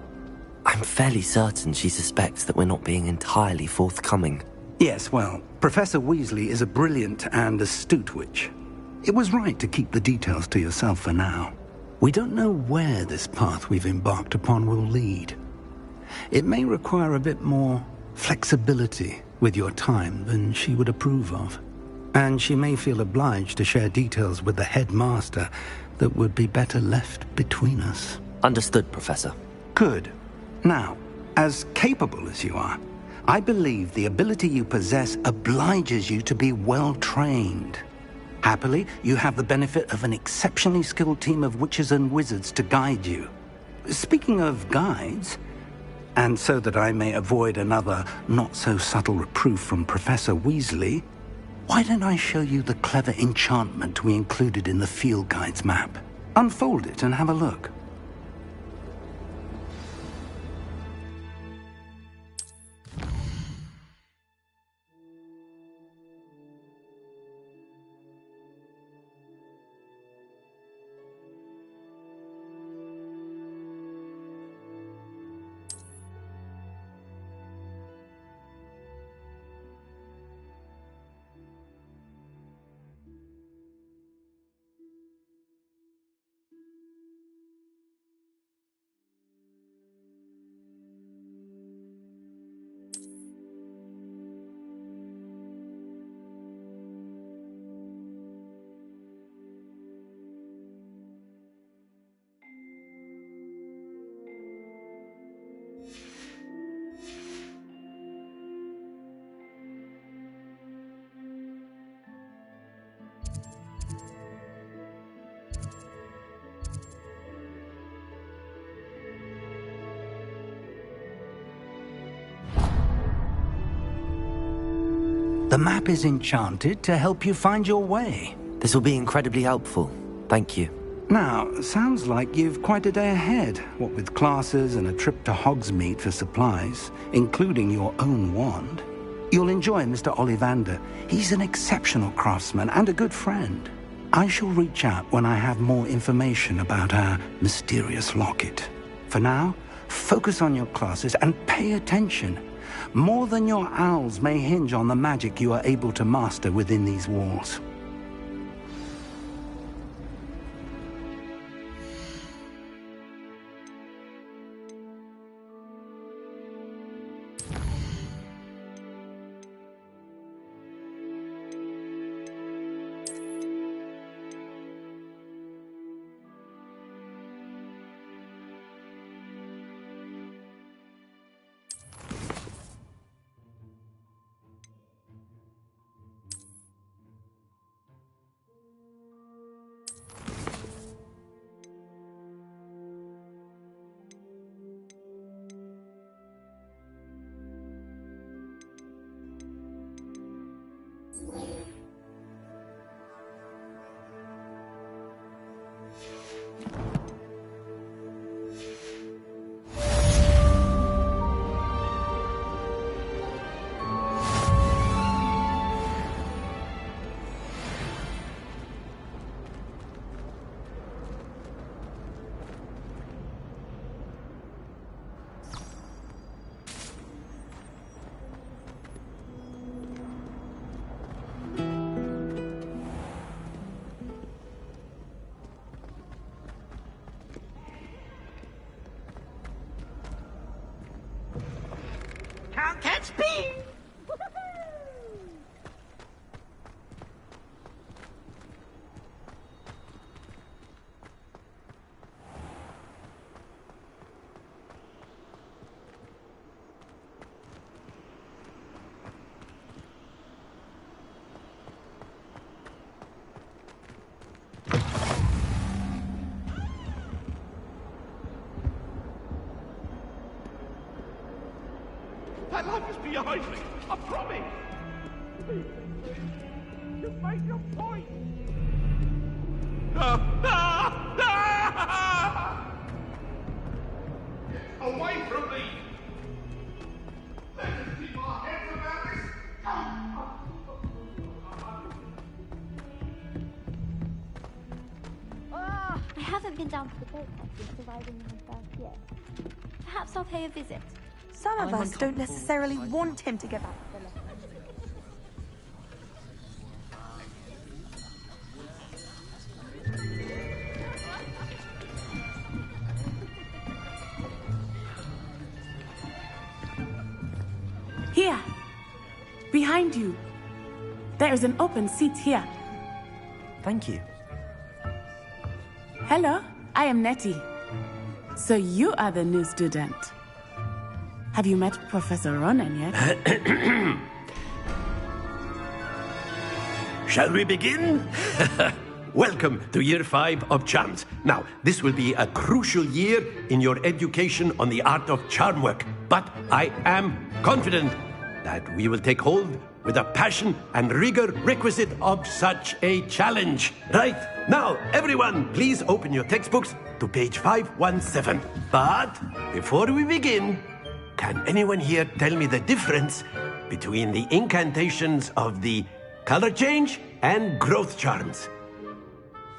I'm fairly certain she suspects that we're not being entirely forthcoming. Yes, well, Professor Weasley is a brilliant and astute witch. It was right to keep the details to yourself for now. We don't know where this path we've embarked upon will lead. It may require a bit more flexibility with your time than she would approve of. And she may feel obliged to share details with the headmaster that would be better left between us. Understood, Professor. Good. Now, as capable as you are, I believe the ability you possess obliges you to be well trained. Happily, you have the benefit of an exceptionally skilled team of witches and wizards to guide you. Speaking of guides, and so that I may avoid another not-so-subtle reproof from Professor Weasley, why don't I show you the clever enchantment we included in the field guide's map? Unfold it and have a look. The map is enchanted to help you find your way. This will be incredibly helpful. Thank you. Now, sounds like you've quite a day ahead, what with classes and a trip to Hogsmeade for supplies, including your own wand. You'll enjoy Mr. Ollivander. He's an exceptional craftsman and a good friend. I shall reach out when I have more information about our mysterious locket. For now, focus on your classes and pay attention. More than your owls may hinge on the magic you are able to master within these walls. Catch me! That life is behind me, I promise! You've made your point! Away from me! Let us keep our heads about this! I haven't been down to the boathouse since arriving in my first year. Perhaps I'll pay a visit. Some of us don't necessarily want him to get back to the left. Here. Behind you. There is an open seat here. Thank you. Hello, I am Nettie. So you are the new student. Have you met Professor Ronan yet? Shall we begin? Welcome to Year 5 of Charms. Now, this will be a crucial year in your education on the art of charm work. But I am confident that we will take hold with the passion and rigor requisite of such a challenge. Right, now, everyone, please open your textbooks to page 517. But before we begin, can anyone here tell me the difference between the incantations of the color change and growth charms?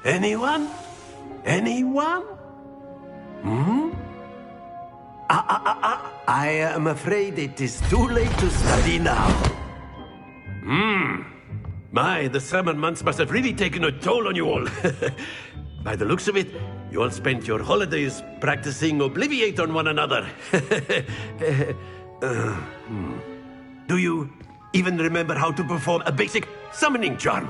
Anyone? Anyone? I am afraid it is too late to study now. My, the summer months must have really taken a toll on you all. By the looks of it, you all spent your holidays practicing Obliviate on one another. Do you even remember how to perform a basic summoning charm?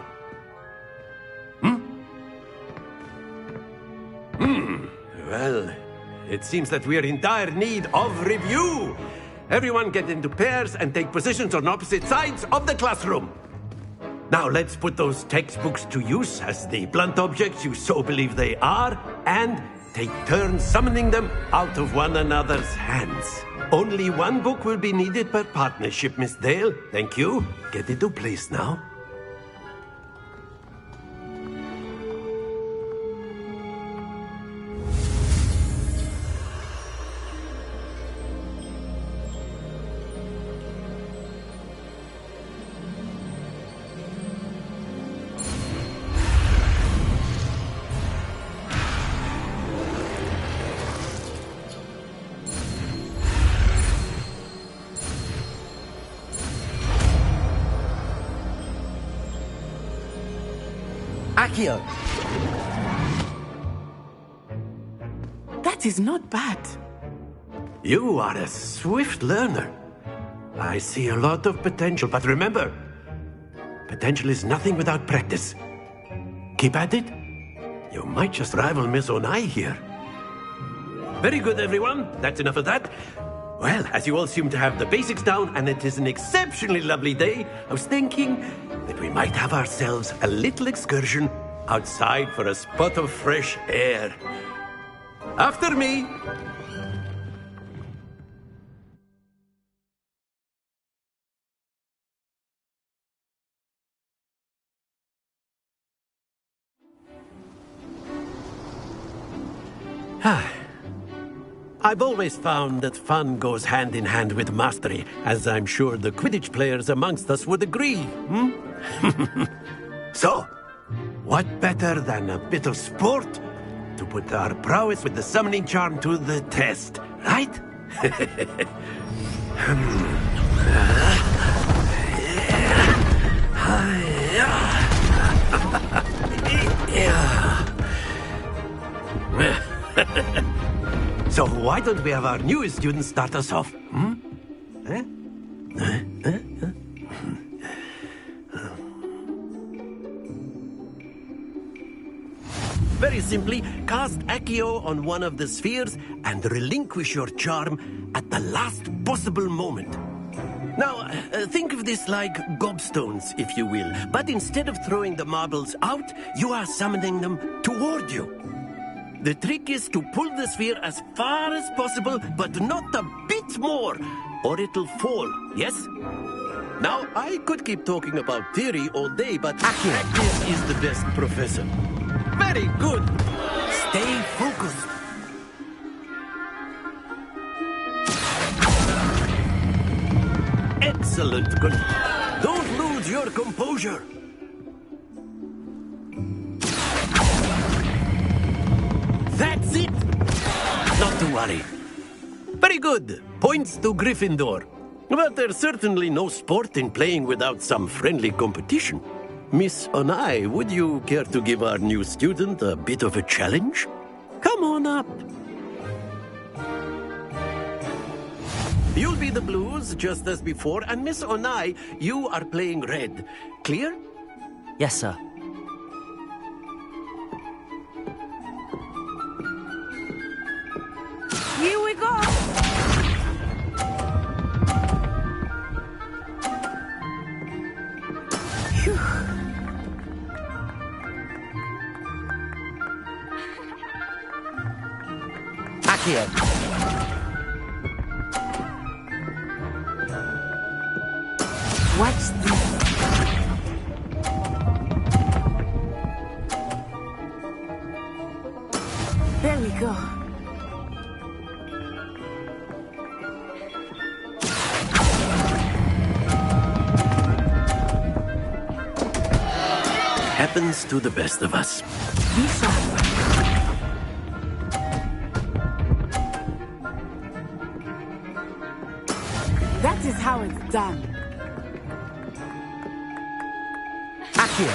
Well, it seems that we are in dire need of review. Everyone get into pairs and take positions on opposite sides of the classroom. Now let's put those textbooks to use as the blunt objects you so believe they are, and take turns summoning them out of one another's hands. Only one book will be needed per partnership, Miss Dale. Thank you. Get into place now. Accio! That is not bad. You are a swift learner. I see a lot of potential, but remember, potential is nothing without practice. Keep at it. You might just rival Miss Onai here. Very good, everyone. That's enough of that. Well, as you all seem to have the basics down, and it is an exceptionally lovely day, I was thinking that we might have ourselves a little excursion outside for a spot of fresh air. After me! I've always found that fun goes hand in hand with mastery, as I'm sure the Quidditch players amongst us would agree. So, what better than a bit of sport to put our prowess with the summoning charm to the test, right? So why don't we have our newest student start us off? Very simply, cast Accio on one of the spheres and relinquish your charm at the last possible moment. Now, think of this like gobstones, if you will, but instead of throwing the marbles out, you are summoning them toward you. The trick is to pull the sphere as far as possible, but not a bit more, or it'll fall, yes? Now, I could keep talking about theory all day, but practice is the best professor. Very good. Stay focused. Excellent. Good. Don't lose your composure. That worry. Very good. Points to Gryffindor. But there's certainly no sport in playing without some friendly competition. Miss Onai, would you care to give our new student a bit of a challenge? Come on up. You'll be the blues, just as before, and Miss Onai, you are playing red. Clear? Yes, sir. Here we go! Phew. Accio. Watch this. There we go. Happens to the best of us. Be sharp. That is how it's done. Accio.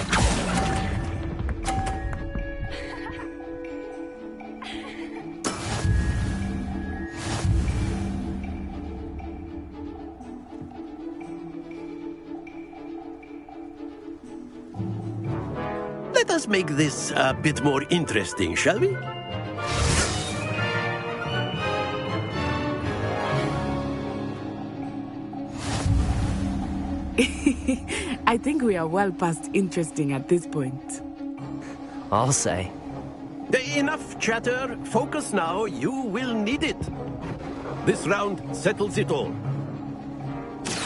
Let us make this a bit more interesting, shall we? I think we are well past interesting at this point. I'll say. Enough chatter. Focus now. You will need it. This round settles it all.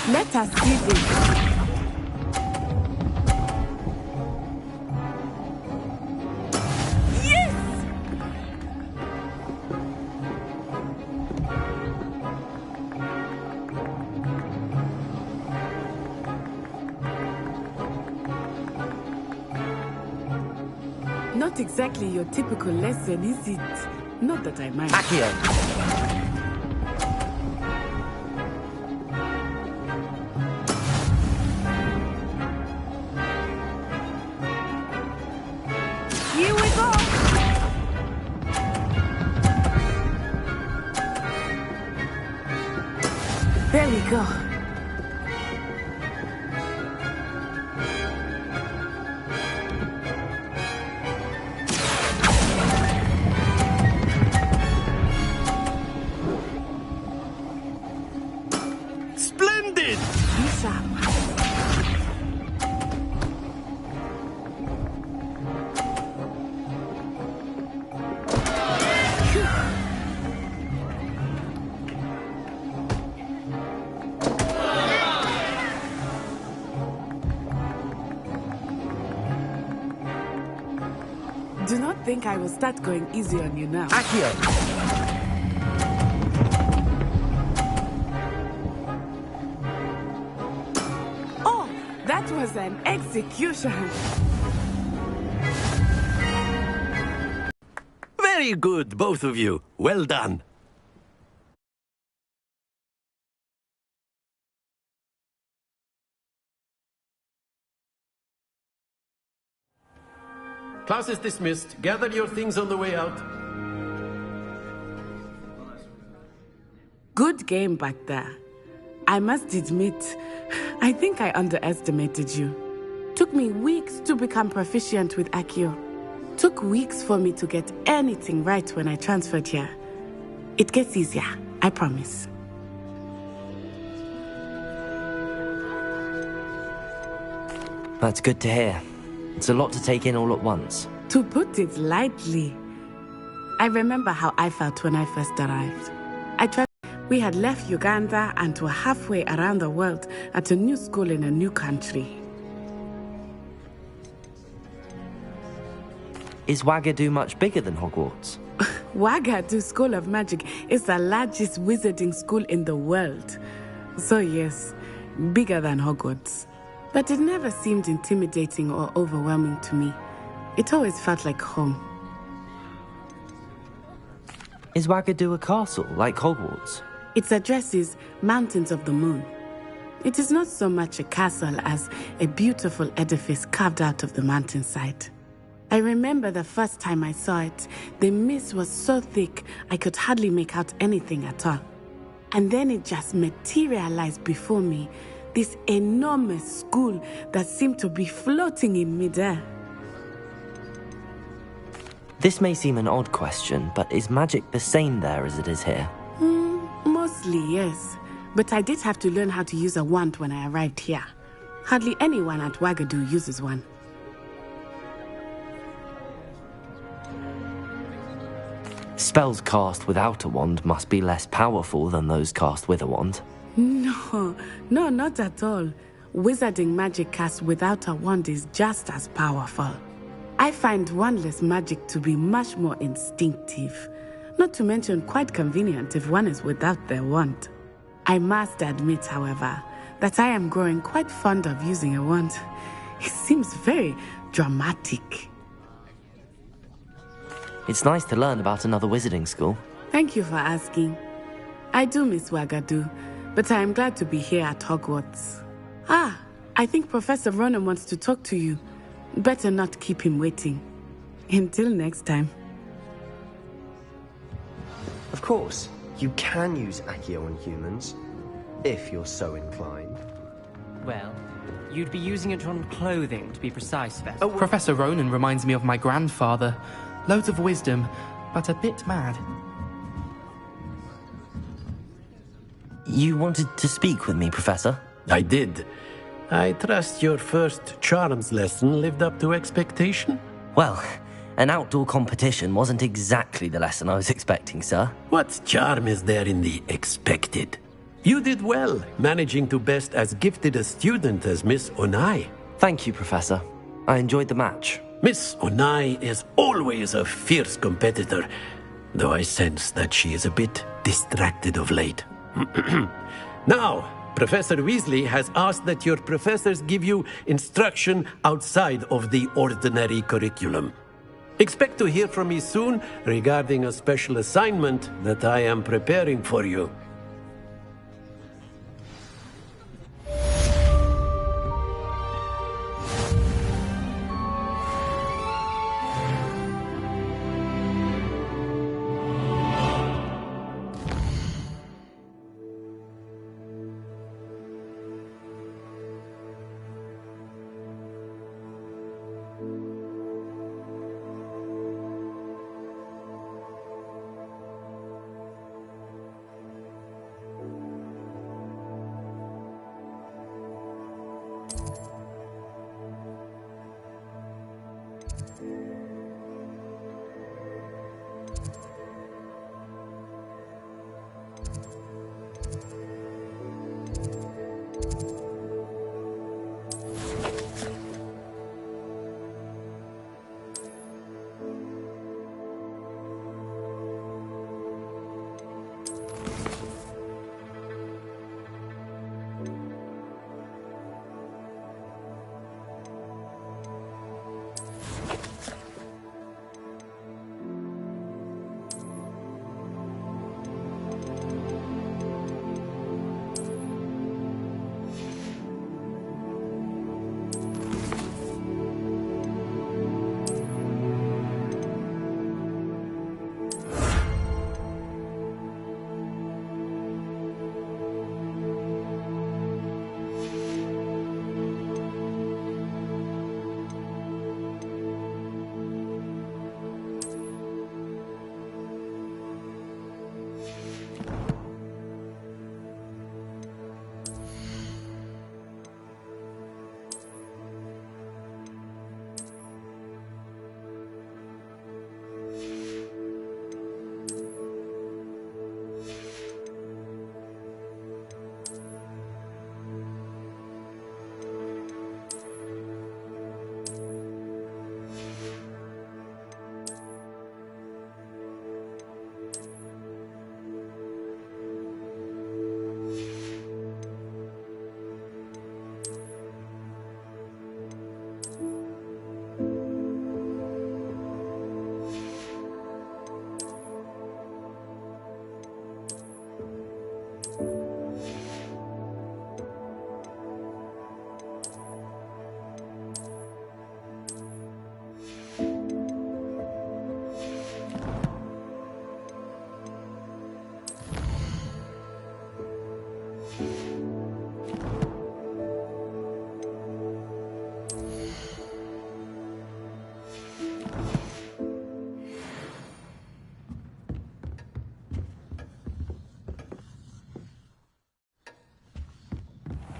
Let us see this. Not exactly your typical lesson, is it? Not that I mind. Accio. Here we go! There we go. Splendid! Be sharp. Do not think I will start going easy on you now. Accio. Oh, that was an execution. Very good, both of you. Well done. Class is dismissed. Gather your things on the way out. Good game back there. I must admit, I think I underestimated you. Took me weeks to become proficient with Accio. Took weeks for me to get anything right when I transferred here. It gets easier, I promise. That's good to hear. It's a lot to take in all at once. To put it lightly, I remember how I felt when I first arrived. We had left Uganda and were halfway around the world at a new school in a new country. Is Wagadu much bigger than Hogwarts? Wagadu School of Magic is the largest wizarding school in the world. So yes, bigger than Hogwarts. But it never seemed intimidating or overwhelming to me. It always felt like home. Is Wagadu a castle, like Hogwarts? Its address is Mountains of the Moon. It is not so much a castle as a beautiful edifice carved out of the mountainside. I remember the first time I saw it, the mist was so thick I could hardly make out anything at all. And then it just materialized before me, this enormous school that seemed to be floating in midair. This may seem an odd question, but is magic the same there as it is here? Mostly, yes. But I did have to learn how to use a wand when I arrived here. Hardly anyone at Wagadu uses one. Spells cast without a wand must be less powerful than those cast with a wand. No, not at all. Wizarding magic cast without a wand is just as powerful. I find wandless magic to be much more instinctive. Not to mention quite convenient if one is without their wand. I must admit, however, that I am growing quite fond of using a wand. It seems very dramatic. It's nice to learn about another wizarding school. Thank you for asking. I do miss Wagadu, but I am glad to be here at Hogwarts. I think Professor Ronan wants to talk to you. Better not keep him waiting. Until next time. Of course, you can use Accio on humans, if you're so inclined. Well, you'd be using it on clothing, to be precise, Vet. Professor Ronan reminds me of my grandfather. Loads of wisdom, but a bit mad. You wanted to speak with me, Professor? I did. I trust your first charms lesson lived up to expectation? Well, an outdoor competition wasn't exactly the lesson I was expecting, sir. What charm is there in the expected? You did well, managing to best as gifted a student as Miss Onai. Thank you, Professor. I enjoyed the match. Miss Onai is always a fierce competitor, though I sense that she is a bit distracted of late. Now, Professor Weasley has asked that your professors give you instruction outside of the ordinary curriculum. Expect to hear from me soon regarding a special assignment that I am preparing for you.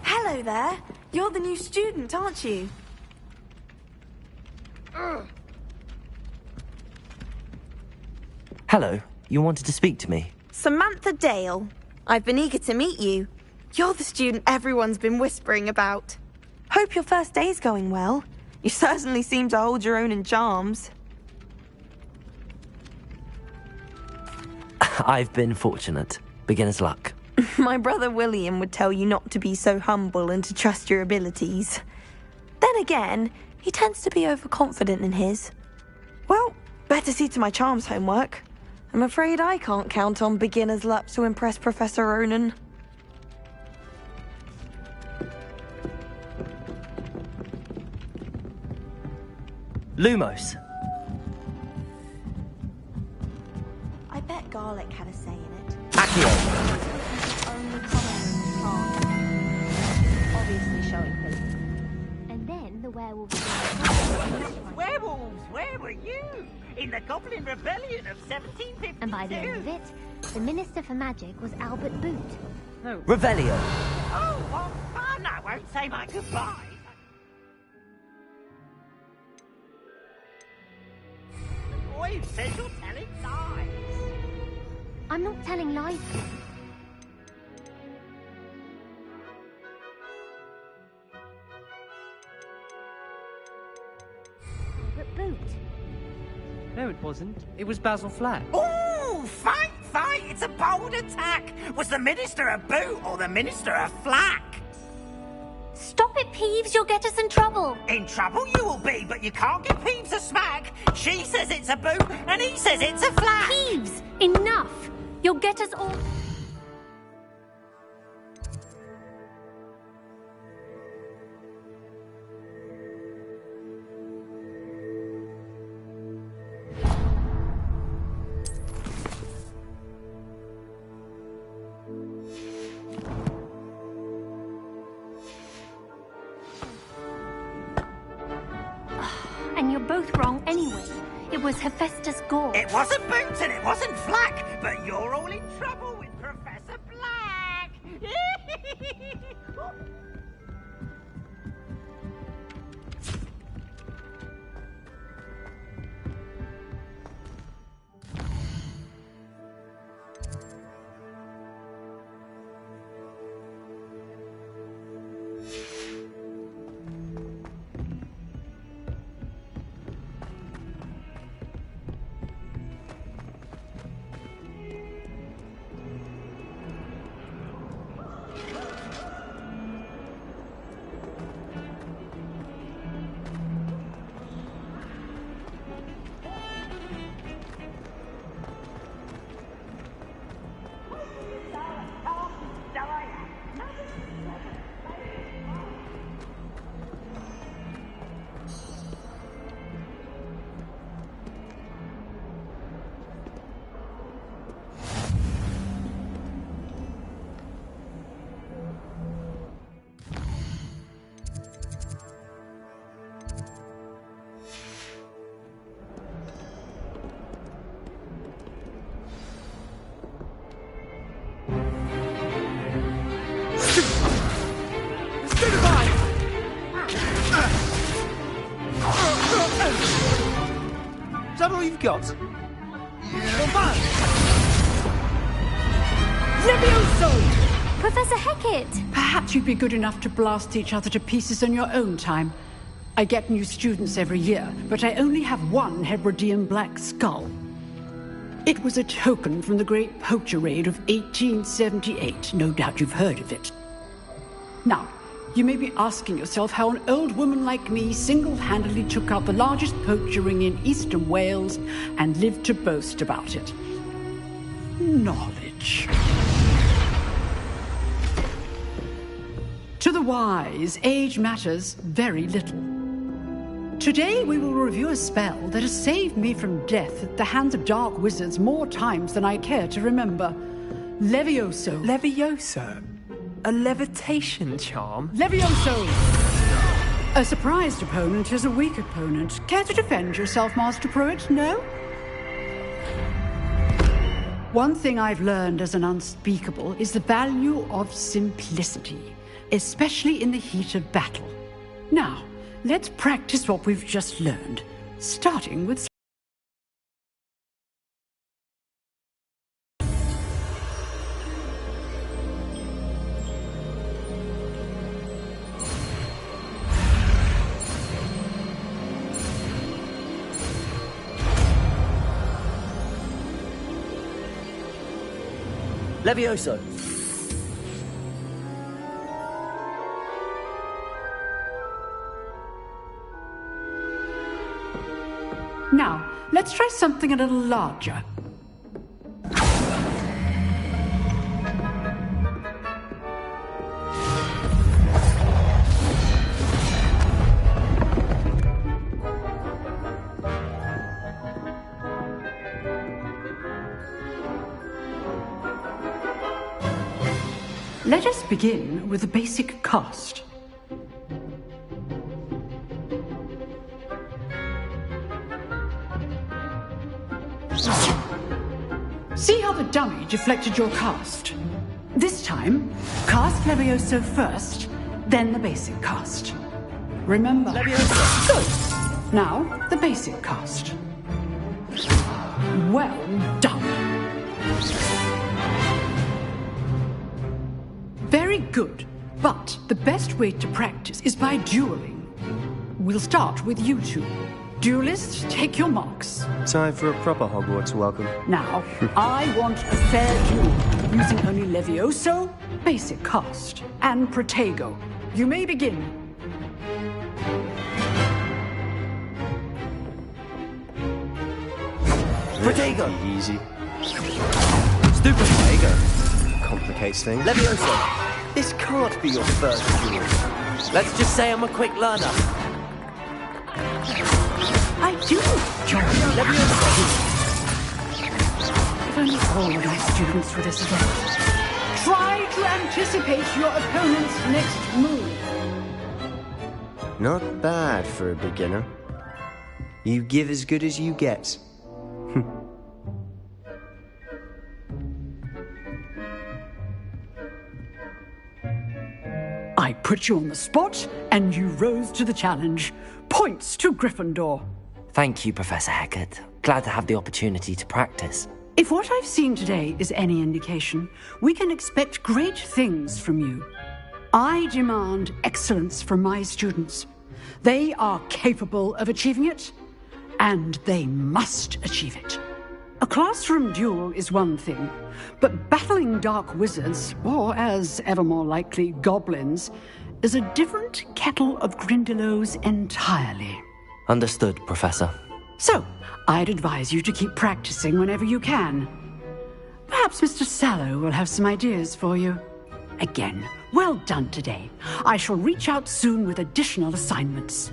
Hello there. You're the new student, aren't you? Hello, you wanted to speak to me? Samantha Dale. I've been eager to meet you. You're the student everyone's been whispering about. Hope your first day's going well. You certainly seem to hold your own in charms. I've been fortunate. Beginner's luck. My brother William would tell you not to be so humble and to trust your abilities. Then again, he tends to be overconfident in his. Well, better see to my charms homework. I'm afraid I can't count on beginner's luck to impress Professor Ronan. Lumos. I bet garlic had a say in it. Accio. Only comment in the plant. Obviously showing him. And then the werewolves. Werewolves, where were you? In the Goblin Rebellion of 1752. And by the end of it, the Minister for Magic was Albert Boot. No. Revelio. Oh, what fun! I won't say my goodbye. The boy who says you're telling lies. I'm not telling lies. Albert Boot. No, it wasn't. It was Basil Flack. Ooh, fight! It's a bold attack! Was the Minister a boot or the Minister a flack? Stop it, Peeves! You'll get us in trouble! In trouble you will be, but you can't get Peeves a smack! She says it's a boot, and he says it's a flack! Peeves! Enough! You'll get us all... And you're both wrong anyway. It was Hephaestus Gore. It wasn't Boots and it wasn't Flack, but you're all in trouble with Professor Black! Is that all you've got? Levioso! Professor Hecat! Perhaps you'd be good enough to blast each other to pieces on your own time. I get new students every year, but I only have one Hebridean black skull. It was a token from the Great Poacher Raid of 1878. No doubt you've heard of it. Now, you may be asking yourself how an old woman like me single-handedly took out the largest poacher ring in eastern Wales and lived to boast about it. Knowledge. To the wise, age matters very little. Today we will review a spell that has saved me from death at the hands of dark wizards more times than I care to remember. Levioso. Levioso? A levitation charm? Levioso! A surprised opponent is a weak opponent. Care to defend yourself, Master Pruitt? No? One thing I've learned as an unspeakable is the value of simplicity, especially in the heat of battle. Now, let's practice what we've just learned, starting with... Levioso! Now, let's try something a little larger. Let us begin with the basic cast. See how the dummy deflected your cast? This time, cast Levioso first, then the basic cast. Remember... Levioso! Good! Now, the basic cast. Well done! Very good, but the best way to practice is by dueling. We'll start with you two. Duelists, take your marks. Time for a proper Hogwarts welcome. Now, I want a fair duel, using only Levioso, basic cast, and Protego. You may begin. Protego! Easy. Stupid Protego. Complicates things. Levioso! This can't be your first duel. Let's just say I'm a quick learner. I do, John. If only all of my students were this event. Try to anticipate your opponent's next move. Not bad for a beginner. You give as good as you get. I put you on the spot, and you rose to the challenge. Points to Gryffindor. Thank you, Professor Hecat. Glad to have the opportunity to practice. If what I've seen today is any indication, we can expect great things from you. I demand excellence from my students. They are capable of achieving it, and they must achieve it. A classroom duel is one thing, but battling dark wizards, or as ever more likely, goblins, is a different kettle of Grindylows entirely. Understood, Professor. So, I'd advise you to keep practicing whenever you can. Perhaps Mr. Sallow will have some ideas for you. Again, well done today. I shall reach out soon with additional assignments.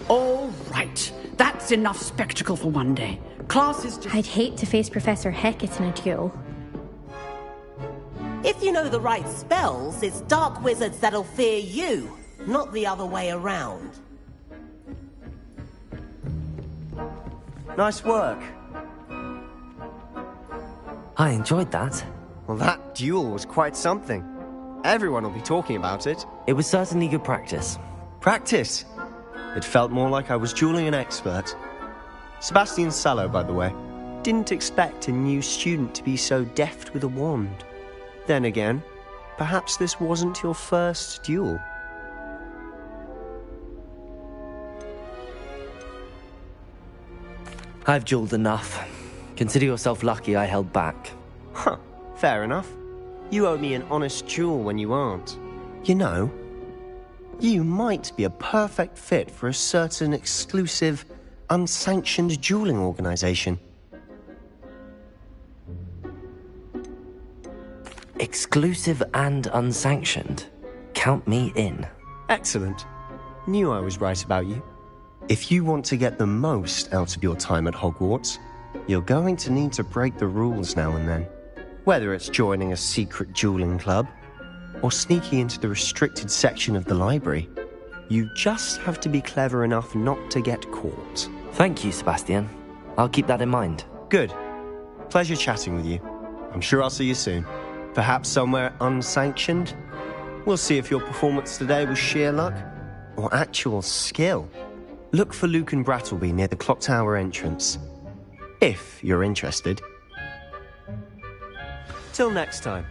All right. That's enough spectacle for one day. Class is just... I'd hate to face Professor Hecat in a duel. If you know the right spells, it's dark wizards that'll fear you, not the other way around. Nice work. I enjoyed that. Well, that duel was quite something. Everyone will be talking about it. It was certainly good practice. Practice? It felt more like I was dueling an expert. Sebastian Sallow, by the way. Didn't expect a new student to be so deft with a wand. Then again, perhaps this wasn't your first duel. I've dueled enough. Consider yourself lucky I held back. Huh, fair enough. You owe me an honest duel when you aren't. You know, you might be a perfect fit for a certain exclusive, unsanctioned dueling organization. Exclusive and unsanctioned? Count me in. Excellent. Knew I was right about you. If you want to get the most out of your time at Hogwarts, you're going to need to break the rules now and then. Whether it's joining a secret dueling club or sneaking into the restricted section of the library, you just have to be clever enough not to get caught. Thank you, Sebastian. I'll keep that in mind. Good. Pleasure chatting with you. I'm sure I'll see you soon. Perhaps somewhere unsanctioned? We'll see if your performance today was sheer luck or actual skill. Look for Luke and Brattleby near the clock tower entrance, if you're interested. Till next time.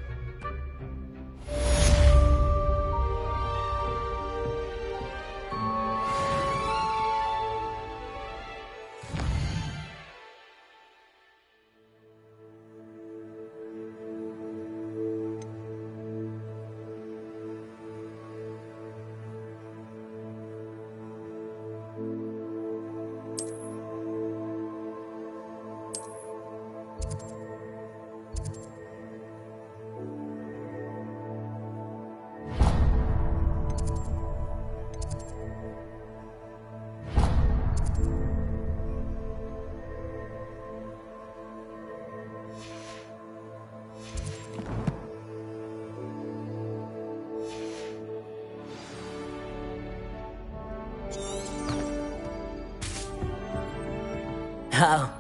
Oh,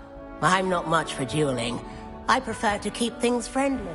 I'm not much for dueling. I prefer to keep things friendly.